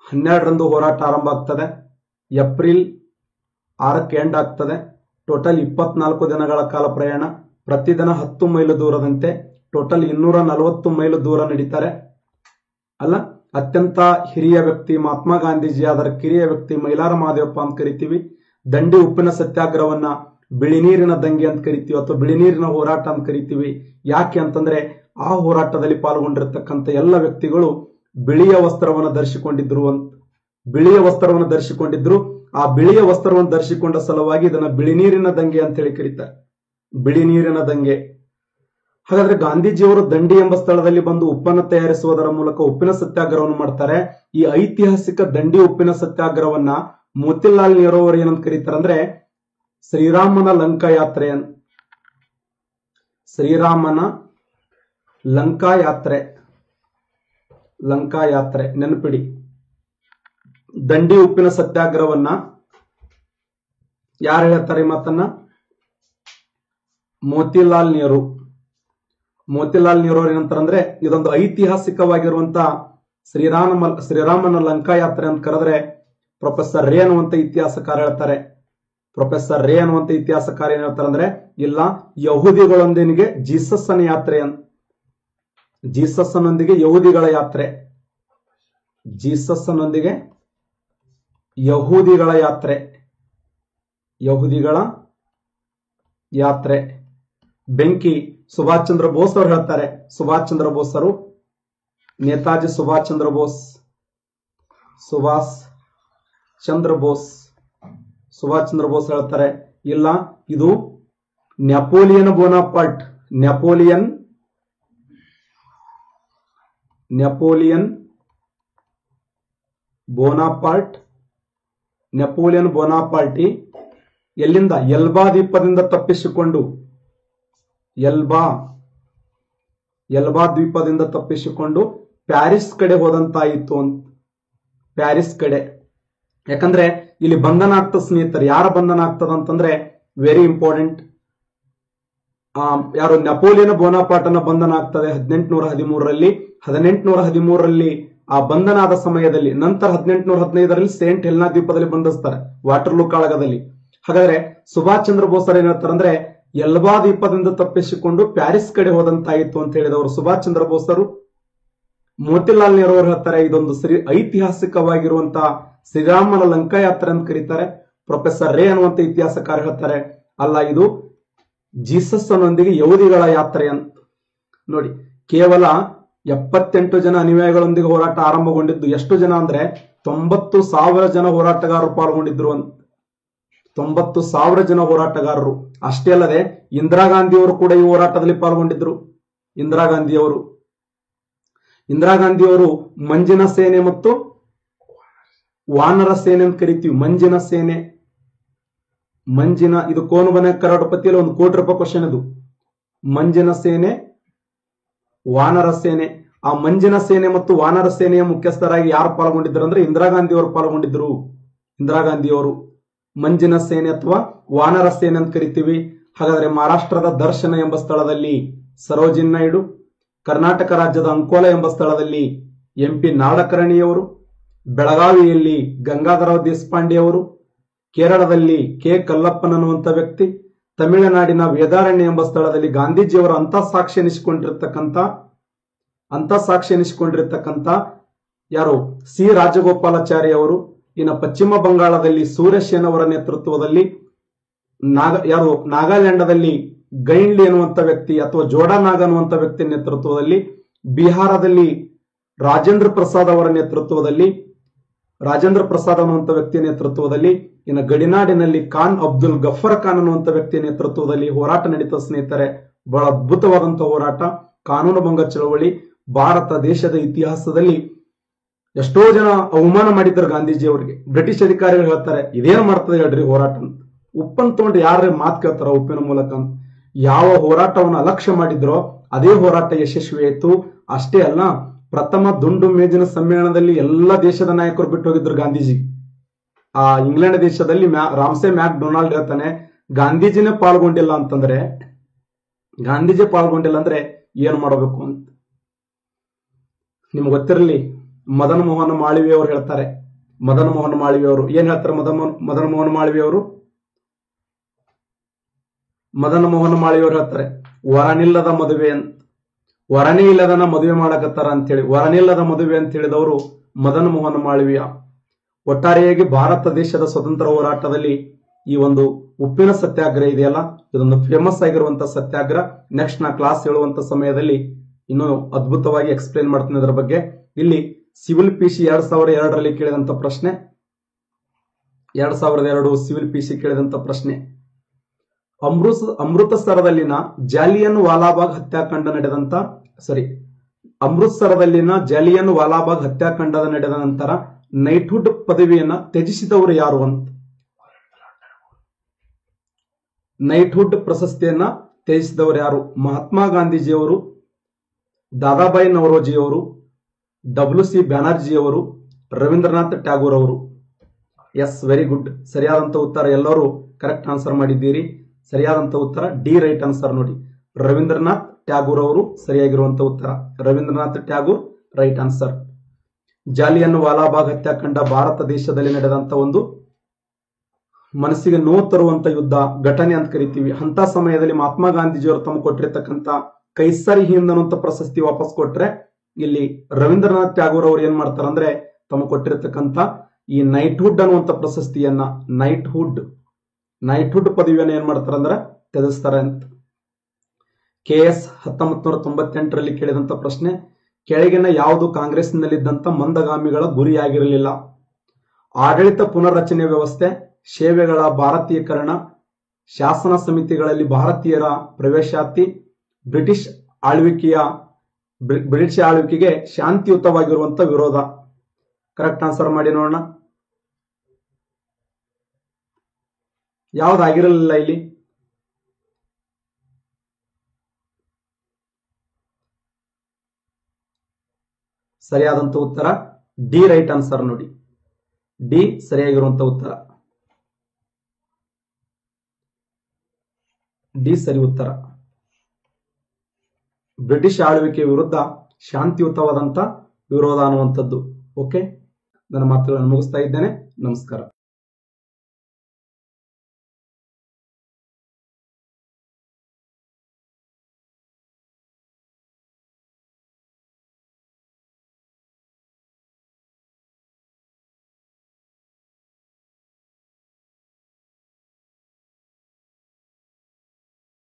12ರಂದು ಹೋರಾಟ ಆರಂಭ ಆಗ್ತದೆ. ಏಪ್ರಿಲ್ 6ಕ್ಕೆ ಎಂಡ್ ಆಗ್ತದೆ. ಟೋಟಲ್ 24 ದಿನಗಳ ಕಾಲ ಪ್ರಯಾಣ. ಪ್ರತಿದಿನ 10 ಮೈಲು ದೂರದಂತೆ ಟೋಟಲ್ 240 ಮೈಲು ದೂರ ನಡೀತಾರೆ. ಅಲ್ಲ, ಅತ್ಯಂತ ಹಿರಿಯ ವ್ಯಕ್ತಿ ಮಹಾತ್ಮ ಗಾಂಧೀಜಿ, ಅದರ ಕಿರಿಯ ವ್ಯಕ್ತಿ ಮೈಲಾರ ಮಹದೇವಪ್ಪ ಅಂತ ಕರಿತೀವಿ. ದಂಡಿ ಉಪ್ಪಿನ ಸತ್ಯಾಗ್ರಹವನ್ನ ಬಿಳಿ ನೀರಿನ ದಂಗೆ ಅಂತ ಕರಿತೀವಿ ಅಥವಾ ಬಿಳಿ ನೀರಿನ ಹೋರಾಟ ಅಂತ ಕರಿತೀವಿ. ಯಾಕೆ ಅಂತಂದ್ರೆ ಆ ಹೋರಾಟದಲ್ಲಿ ಪಾಲ್ಗೊಂಡಿರ್ತಕ್ಕಂಥ ಎಲ್ಲ ವ್ಯಕ್ತಿಗಳು ಬಿಳಿಯ ವಸ್ತ್ರವನ್ನು ಧರಿಸಿಕೊಂಡಿದ್ರು. ಆ ಬಿಳಿಯ ವಸ್ತ್ರವನ್ನು ಧರಿಸಿಕೊಂಡ ಸಲುವಾಗಿ ಇದನ್ನ ಬಿಳಿ ನೀರಿನ ದಂಗೆ ಅಂತ ಹೇಳಿ ಕರೀತಾರೆ. ಬಿಳಿ ನೀರಿನ ದಂಗೆ. ಹಾಗಾದ್ರೆ ಗಾಂಧೀಜಿಯವರು ದಂಡಿ ಎಂಬ ಸ್ಥಳದಲ್ಲಿ ಬಂದು ಉಪ್ಪನ್ನು ತಯಾರಿಸುವುದರ ಮೂಲಕ ಉಪ್ಪಿನ ಸತ್ಯಾಗ್ರಹವನ್ನು ಮಾಡ್ತಾರೆ. ಈ ಐತಿಹಾಸಿಕ ದಂಡಿ ಉಪ್ಪಿನ ಸತ್ಯಾಗ್ರಹವನ್ನ ಮೋತಿಲಾಲ್ ನೆಹರು ಅವರು ಏನಂತ ಕರೀತಾರೆ ಅಂದ್ರೆ ಶ್ರೀರಾಮನ ಲಂಕಾ ಯಾತ್ರೆ. ಶ್ರೀರಾಮನ ಲಂಕಾ ಯಾತ್ರೆ ನೆನಪಿಡಿ. ದಂಡಿ ಉಪ್ಪಿನ ಸತ್ಯಾಗ್ರಹವನ್ನ ಯಾರು ಹೇಳ್ತಾರೆ ಈ ಮಾತನ್ನ? ಮೋತಿಲಾಲ್ ನೆಹರು ಅವರು ಏನಂತಾರಂದ್ರೆ ಇದೊಂದು ಐತಿಹಾಸಿಕವಾಗಿರುವಂತಹ ಶ್ರೀರಾಮನ ಲಂಕಾ ಯಾತ್ರೆ ಅಂತ ಕರೆದ್ರೆ ಪ್ರೊಫೆಸರ್ ರೇ ಅನ್ನುವಂತ ಇತಿಹಾಸಕಾರ ಹೇಳ್ತಾರೆ. ಪ್ರೊಫೆಸರ್ ರೇ ಅನ್ನುವಂತ ಇತಿಹಾಸಕಾರ ಏನ್ ಹೇಳ್ತಾರೆ ಅಂದ್ರೆ ಇಲ್ಲ, ಯಹೂದಿಗಳೊಂದಿಗೆ ಜೀಸಸ್ನ ಯಾತ್ರೆ ಜೀಸಸ್ನೊಂದಿಗೆ ಯಹೂದಿಗಳ ಯಾತ್ರೆ. ಜೀಸಸ್ನೊಂದಿಗೆ ಯಹೂದಿಗಳ ಯಾತ್ರೆ. ಬೆಂಕಿ ಸುಭಾಷ್ ಚಂದ್ರ ಬೋಸ್ ಅವರು ಹೇಳ್ತಾರೆ. ಸುಭಾಷ್ ಚಂದ್ರ ಬೋಸ್ ಅವರು, ನೇತಾಜಿ ಸುಭಾಷ್ ಚಂದ್ರ ಬೋಸ್ ಹೇಳ್ತಾರೆ ಇಲ್ಲ, ಇದು ನೆಪೋಲಿಯನ್ ಬೋನಾಪಾರ್ಟಿ ಎಲ್ಲಿಂದ? ಎಲ್ಬಾ ದ್ವೀಪದಿಂದ ತಪ್ಪಿಸಿಕೊಂಡು ಪ್ಯಾರಿಸ್ ಕಡೆ ಹೋದಂತಾಯಿತು ಅಂತ. ಪ್ಯಾರಿಸ್ ಕಡೆ. ಯಾಕಂದ್ರೆ ಇಲ್ಲಿ ಬಂಧನ ಆಗ್ತದ ಸ್ನೇಹಿತರು. ಯಾರ ಬಂಧನ ಆಗ್ತದ ಅಂತಂದ್ರೆ ವೆರಿ ಇಂಪಾರ್ಟೆಂಟ್. ಯಾರು? ನೆಪೋಲಿಯನ್ ಬೋನಾಪಾರ್ಟನ ಬಂಧನ ಆಗ್ತದೆ 1813ರಲ್ಲಿ. ಆ ಬಂಧನ ಆದ ಸಮಯದಲ್ಲಿ ನಂತರ 1815ರಲ್ಲಿ ಸೇಂಟ್ ಹೆಲ್ನಾ ದ್ವೀಪದಲ್ಲಿ ಬಂಧಿಸ್ತಾರೆ, ವಾಟರ್ಲೂ ಕಾಳಗದಲ್ಲಿ. ಹಾಗಾದ್ರೆ ಸುಭಾಷ್ ಚಂದ್ರ ಬೋಸ್ ಏನ್ ಹೇಳ್ತಾರಂದ್ರೆ ಎಲ್ಬಾ ದ್ವೀಪದಿಂದ ತಪ್ಪಿಸಿಕೊಂಡು ಪ್ಯಾರಿಸ್ ಕಡೆ ಹೋದಂತಾಯಿತು ಅಂತ ಹೇಳಿದವರು ಸುಭಾಷ್ ಚಂದ್ರ ಬೋಸರು. ಮೋತಿಲಾಲ್ ನೆಹರು ಅವರು ಹೇಳ್ತಾರೆ ಇದೊಂದು ಐತಿಹಾಸಿಕವಾಗಿರುವಂತಹ ಶ್ರೀರಾಮನ ಲಂಕಾ ಯಾತ್ರೆ ಅಂತ ಕರೀತಾರೆ. ಪ್ರೊಫೆಸರ್ ರೇ ಅನ್ನುವಂತ ಇತಿಹಾಸಕಾರ ಹೇಳ್ತಾರೆ ಅಲ್ಲ, ಇದು ಜೀಸಸ್ನೊಂದಿಗೆ ಯಹೂದಿಗಳ ಯಾತ್ರೆ ಅಂತ. ನೋಡಿ, ಕೇವಲ 78 ಜನ ಅನುಯಾಯಿಗಳೊಂದಿಗೆ ಹೋರಾಟ ಆರಂಭಗೊಂಡಿದ್ದು. ಎಷ್ಟು ಜನ ಅಂದ್ರೆ 90,000 ಜನ ಹೋರಾಟಗಾರರು ಪಾಲ್ಗೊಂಡಿದ್ರು ಅಂತ. 90,000 ಜನ ಹೋರಾಟಗಾರರು. ಅಷ್ಟೇ ಅಲ್ಲದೆ ಇಂದಿರಾ ಗಾಂಧಿಯವರು ಕೂಡ ಈ ಹೋರಾಟದಲ್ಲಿ ಪಾಲ್ಗೊಂಡಿದ್ರು. ಇಂದಿರಾ ಗಾಂಧಿಯವರು ಮಂಜಿನ ಸೇನೆ ಮತ್ತು ವಾನರ ಸೇನೆ ಅಂತ ಕರಿತೀವಿ. ಇದು ಕೋನಬನ ಕರಾಟಪತಿಯಲ್ಲಿ 1 ಕೋಟಿ ರೂಪಾಯಿ ಕ್ವಶನ್. ಇದು ಮಂಜಿನ ಸೇನೆ, ವಾನರ ಸೇನೆ. ಆ ಮಂಜಿನ ಸೇನೆ ಮತ್ತು ವಾನರ ಸೇನೆಯ ಮುಖ್ಯಸ್ಥರಾಗಿ ಯಾರು ಪಾಲ್ಗೊಂಡಿದ್ರು ಅಂದ್ರೆ ಇಂದಿರಾ ಗಾಂಧಿಯವರು ಪಾಲ್ಗೊಂಡಿದ್ರು. ಮಂಜಿನ ಸೇನೆ ಅಥವಾ ವಾನರ ಸೇನೆ ಅಂತ ಕರಿತೀವಿ. ಹಾಗಾದ್ರೆ ಮಹಾರಾಷ್ಟ್ರದ ದರ್ಶನ ಎಂಬ ಸ್ಥಳದಲ್ಲಿ ಸರೋಜಿನಿ ನಾಯ್ಡು, ಕರ್ನಾಟಕ ರಾಜ್ಯದ ಅಂಕೋಲ ಎಂಬ ಸ್ಥಳದಲ್ಲಿ MP ನಾಡಕರ್ಣಿಯವರು, ಬೆಳಗಾವಿಯಲ್ಲಿ ಗಂಗಾಧರರಾವ್ ದೇಶಪಾಂಡೆ ಅವರು, ಕೇರಳದಲ್ಲಿ K ಕಲ್ಲಪ್ಪನ್ ಅನ್ನುವಂತ ವ್ಯಕ್ತಿ, ತಮಿಳುನಾಡಿನ ವೇದಾರಣ್ಯ ಎಂಬ ಸ್ಥಳದಲ್ಲಿ ಗಾಂಧೀಜಿಯವರ ಅಂತಃಸಾಕ್ಷಿ ಎನಿಸಿಕೊಂಡಿರ್ತಕ್ಕಂಥ ಯಾರು? C ರಾಜಗೋಪಾಲಾಚಾರಿ ಅವರು. ಇನ್ನು ಪಶ್ಚಿಮ ಬಂಗಾಳದಲ್ಲಿ ಸೂರ್ಯಸೇನ್ ಅವರ ನೇತೃತ್ವದಲ್ಲಿ ನಾಗಾಲ್ಯಾಂಡದಲ್ಲಿ ಗೈನ್ಲಿ ಅನ್ನುವಂಥ ವ್ಯಕ್ತಿ ಅಥವಾ ಜೋಡಾನಾಗ್ ಅನ್ನುವಂಥ ವ್ಯಕ್ತಿ ನೇತೃತ್ವದಲ್ಲಿ, ಬಿಹಾರದಲ್ಲಿ ರಾಜೇಂದ್ರ ಪ್ರಸಾದ್ ಅವರ ನೇತೃತ್ವದಲ್ಲಿ, ರಾಜೇಂದ್ರ ಪ್ರಸಾದ್ ಅನ್ನುವಂಥ ವ್ಯಕ್ತಿ ನೇತೃತ್ವದಲ್ಲಿ, ಇನ್ನು ಗಡಿನಾಡಿನಲ್ಲಿ ಖಾನ್ ಅಬ್ದುಲ್ ಗಫರ್ ಖಾನ್ ಅನ್ನುವಂಥ ವ್ಯಕ್ತಿ ನೇತೃತ್ವದಲ್ಲಿ ಹೋರಾಟ ನಡೀತದೆ ಸ್ನೇಹಿತರೆ. ಬಹಳ ಅದ್ಭುತವಾದಂತಹ ಹೋರಾಟ, ಕಾನೂನು ಭಂಗ ಚಳವಳಿ. ಭಾರತ ದೇಶದ ಇತಿಹಾಸದಲ್ಲಿ ಎಷ್ಟೋ ಜನ ಅವಮಾನ ಮಾಡಿದ್ದಾರೆ ಗಾಂಧೀಜಿ ಅವರಿಗೆ. ಬ್ರಿಟಿಷ್ ಅಧಿಕಾರಿಗಳು ಹೇಳ್ತಾರೆ, ಇದೇನು ಮಾಡ್ತದೆ ಹೇಳ್ರಿ ಹೋರಾಟ ಅಂತ. ಉಪ್ಪನ್ನು ತಗೊಂಡು ಯಾರೇ ಮಾತು ಕೇಳ್ತಾರ ಉಪ್ಪಿನ ಮೂಲಕ ಅಂತ. ಯಾವ ಹೋರಾಟವನ್ನು ಅಲಕ್ಷ್ಯ ಮಾಡಿದ್ರೋ ಅದೇ ಹೋರಾಟ ಯಶಸ್ವಿ ಆಯಿತು. ಅಷ್ಟೇ ಅಲ್ಲ, ಪ್ರಥಮ ದುಂಡು ಮೇಜಿನ ಸಮ್ಮೇಳನದಲ್ಲಿ ಎಲ್ಲ ದೇಶದ ನಾಯಕರು ಬಿಟ್ಟು ಹೋಗಿದ್ರು ಗಾಂಧೀಜಿ. ಆ ಇಂಗ್ಲೆಂಡ್ ದೇಶದಲ್ಲಿ ರಾಮ್ಸೆ ಮ್ಯಾಕ್ ಡೊನಾಲ್ಡ್ ಹೇಳ್ತಾನೆ, ಗಾಂಧೀಜಿನೇ ಪಾಲ್ಗೊಂಡಿಲ್ಲ ಅಂತಂದ್ರೆ, ಗಾಂಧೀಜಿ ಪಾಲ್ಗೊಂಡಿಲ್ಲ ಅಂದ್ರೆ ಏನ್ ಮಾಡಬೇಕು ಅಂತ. ನಿಮ್ಗೆ ಗೊತ್ತಿರಲಿ, ಮದನ್ ಮೋಹನ್ ಮಾಳವೀಯ ಅವರು ಹೇಳ್ತಾರೆ. ಮದನ್ ಮೋಹನ್ ಮಾಳವೀಯ ಅವರು ಏನ್ ಹೇಳ್ತಾರೆ? ಮದನ್ ಮೋಹನ್ ಮಾಳವೀಯ ಅವರು ಹೇಳ್ತಾರೆ, ವರನಿಲ್ಲದ ಮದುವೆ ಅಂತ. ವರನೇ ಇಲ್ಲದನ ಮದುವೆ ಮಾಡಕತ್ತಾರ ಅಂತೇಳಿ ವರನಿಲ್ಲದ ಮದುವೆ ಅಂತ ಹೇಳಿದವರು ಮದನ್ ಮೋಹನ್ ಮಾಳವೀಯ. ಒಟ್ಟಾರೆಯಾಗಿ ಭಾರತ ದೇಶದ ಸ್ವತಂತ್ರ ಹೋರಾಟದಲ್ಲಿ ಈ ಒಂದು ಉಪ್ಪಿನ ಸತ್ಯಾಗ್ರಹ ಇದೆಯಲ್ಲ, ಇದೊಂದು ಫೇಮಸ್ ಆಗಿರುವಂತಹ ಸತ್ಯಾಗ್ರಹ. ನೆಕ್ಸ್ಟ್ ನಾ ಕ್ಲಾಸ್ ಹೇಳುವಂತ ಸಮಯದಲ್ಲಿ ಇನ್ನೂ ಅದ್ಭುತವಾಗಿ ಎಕ್ಸ್ಪ್ಲೇನ್ ಮಾಡ್ತೀನಿ ಅದರ ಬಗ್ಗೆ. ಇಲ್ಲಿ ಸಿವಿಲ್ ಪಿಸಿ 2002ರಲ್ಲಿ ಕೇಳಿದಂತ ಪ್ರಶ್ನೆ, 2002 ಸಿವಿಲ್ ಪಿಸಿ ಕೇಳಿದಂತ ಪ್ರಶ್ನೆ, ಅಮೃತಸರದಲ್ಲಿನ ಜಾಲಿಯನ್ ವಾಲಾಬಾಗ್ ಹತ್ಯಾಕಾಂಡ ನಡೆದಂತ ಅಮೃತಸರದಲ್ಲಿನ ಜಾಲಿಯನ್ ವಾಲಾಬಾಗ್ ಹತ್ಯಾಕಾಂಡದ ನಡೆದ ನಂತರ ನೈಟ್ಹುಡ್ ಪದವಿಯನ್ನ ತ್ಯಜಿಸಿದವರು ಯಾರು ಅಂತ. ನೈಟ್ಹುಡ್ ಪ್ರಶಸ್ತಿಯನ್ನ ತ್ಯಜಿಸಿದವರು ಯಾರು? ಮಹಾತ್ಮ ಗಾಂಧೀಜಿಯವರು, ದಾದಾಬಾಯಿ ನವರೋಜಿಯವರು, WC ಬ್ಯಾನರ್ಜಿಯವರು, ರವೀಂದ್ರನಾಥ್ ಟ್ಯಾಗೋರ್ ಅವರು. S, very good. ಸರಿಯಾದಂತ ಉತ್ತರ, ಎಲ್ಲರೂ ಕರೆಕ್ಟ್ ಆನ್ಸರ್ ಮಾಡಿದ್ದೀರಿ. ಸರಿಯಾದಂತ ಉತ್ತರ ಡಿ, ರೈಟ್ ಆನ್ಸರ್ ನೋಡಿ. ರವೀಂದ್ರನಾಥ್ ಟ್ಯಾಗೋರ್ ಅವರು ಸರಿಯಾಗಿರುವಂತ ಉತ್ತರ. Rabindranath Tagore right answer. ಜಾಲಿಯನ್ ವಾಲಾಬಾಗ್ ಹತ್ಯಾಕಾಂಡ ಭಾರತ ದೇಶದಲ್ಲಿ ನಡೆದಂತ ಒಂದು ಮನಸ್ಸಿಗೆ ನೋವು ತರುವಂತ ಯುದ್ಧ ಘಟನೆ ಅಂತ ಕರಿತೀವಿ. ಅಂತ ಸಮಯದಲ್ಲಿ ಮಹಾತ್ಮ ಗಾಂಧೀಜಿಯವರು ತಮ್ಮ ಕೊಟ್ಟಿರ್ತಕ್ಕಂಥ ಕೈಸರ್ ಹಿಂದ್ ಅನ್ನುವಂತ ಪ್ರಶಸ್ತಿ ವಾಪಸ್ ಕೊಟ್ರೆ, ಇಲ್ಲಿ ರವೀಂದ್ರನಾಥ್ ಟ್ಯಾಗೋರ್ ಅವರು ಏನ್ ಮಾಡ್ತಾರ ಅಂದ್ರೆ, ತಮ್ಮ ಕೊಟ್ಟಿರ್ತಕ್ಕಂಥ ಈ ನೈಟ್ಹುಡ್ ಅನ್ನುವಂತ ಪ್ರಶಸ್ತಿಯನ್ನ, ನೈಟ್ಹುಡ್ ಪದವಿಯನ್ನ ಏನ್ ಮಾಡ್ತಾರ ಅಂದ್ರೆ ತ್ಯಜಿಸ್ತಾರೆ ಅಂತ. KS 1998ರಲ್ಲಿ ಕೇಳಿದಂತ ಪ್ರಶ್ನೆ, ಕೆಳಗಿನ ಯಾವುದು ಕಾಂಗ್ರೆಸ್ನಲ್ಲಿದ್ದಂತ ಮಂದಗಾಮಿಗಳ ಗುರಿಯಾಗಿರಲಿಲ್ಲ? ಆಡಳಿತ ಪುನರ್ರಚನೆ ವ್ಯವಸ್ಥೆ, ಸೇವೆಗಳ ಭಾರತೀಕರಣ, ಶಾಸನ ಸಮಿತಿಗಳಲ್ಲಿ ಭಾರತೀಯರ ಪ್ರವೇಶಾತಿ, ಬ್ರಿಟಿಷ್ ಆಳ್ವಿಕೆಗೆ ಶಾಂತಿಯುತವಾಗಿರುವಂತ ವಿರೋಧ. ಕರೆಕ್ಟ್ ಆನ್ಸರ್ ಮಾಡಿ ನೋಡೋಣ. ಯಾವುದಾಗಿರಲಿಲ್ಲ ಇಲ್ಲಿ? ಸರಿಯಾದಂತ ಉತ್ತರ ಡಿ, ರೈಟ್ ಆನ್ಸರ್ ನೋಡಿ. ಡಿ ಸರಿಯಾಗಿರುವಂತ ಉತ್ತರ. ಡಿ ಸರಿ ಉತ್ತರ. ಬ್ರಿಟಿಷ್ ಆಳ್ವಿಕೆ ವಿರುದ್ಧ ಶಾಂತಿಯುತವಾದಂತ ವಿರೋಧ ಅನ್ನುವಂಥದ್ದು. ಓಕೆ, ನನ್ನ ಮಾತುಗಳನ್ನು ಮುಗಿಸ್ತಾ ಇದ್ದೇನೆ. ನಮಸ್ಕಾರ.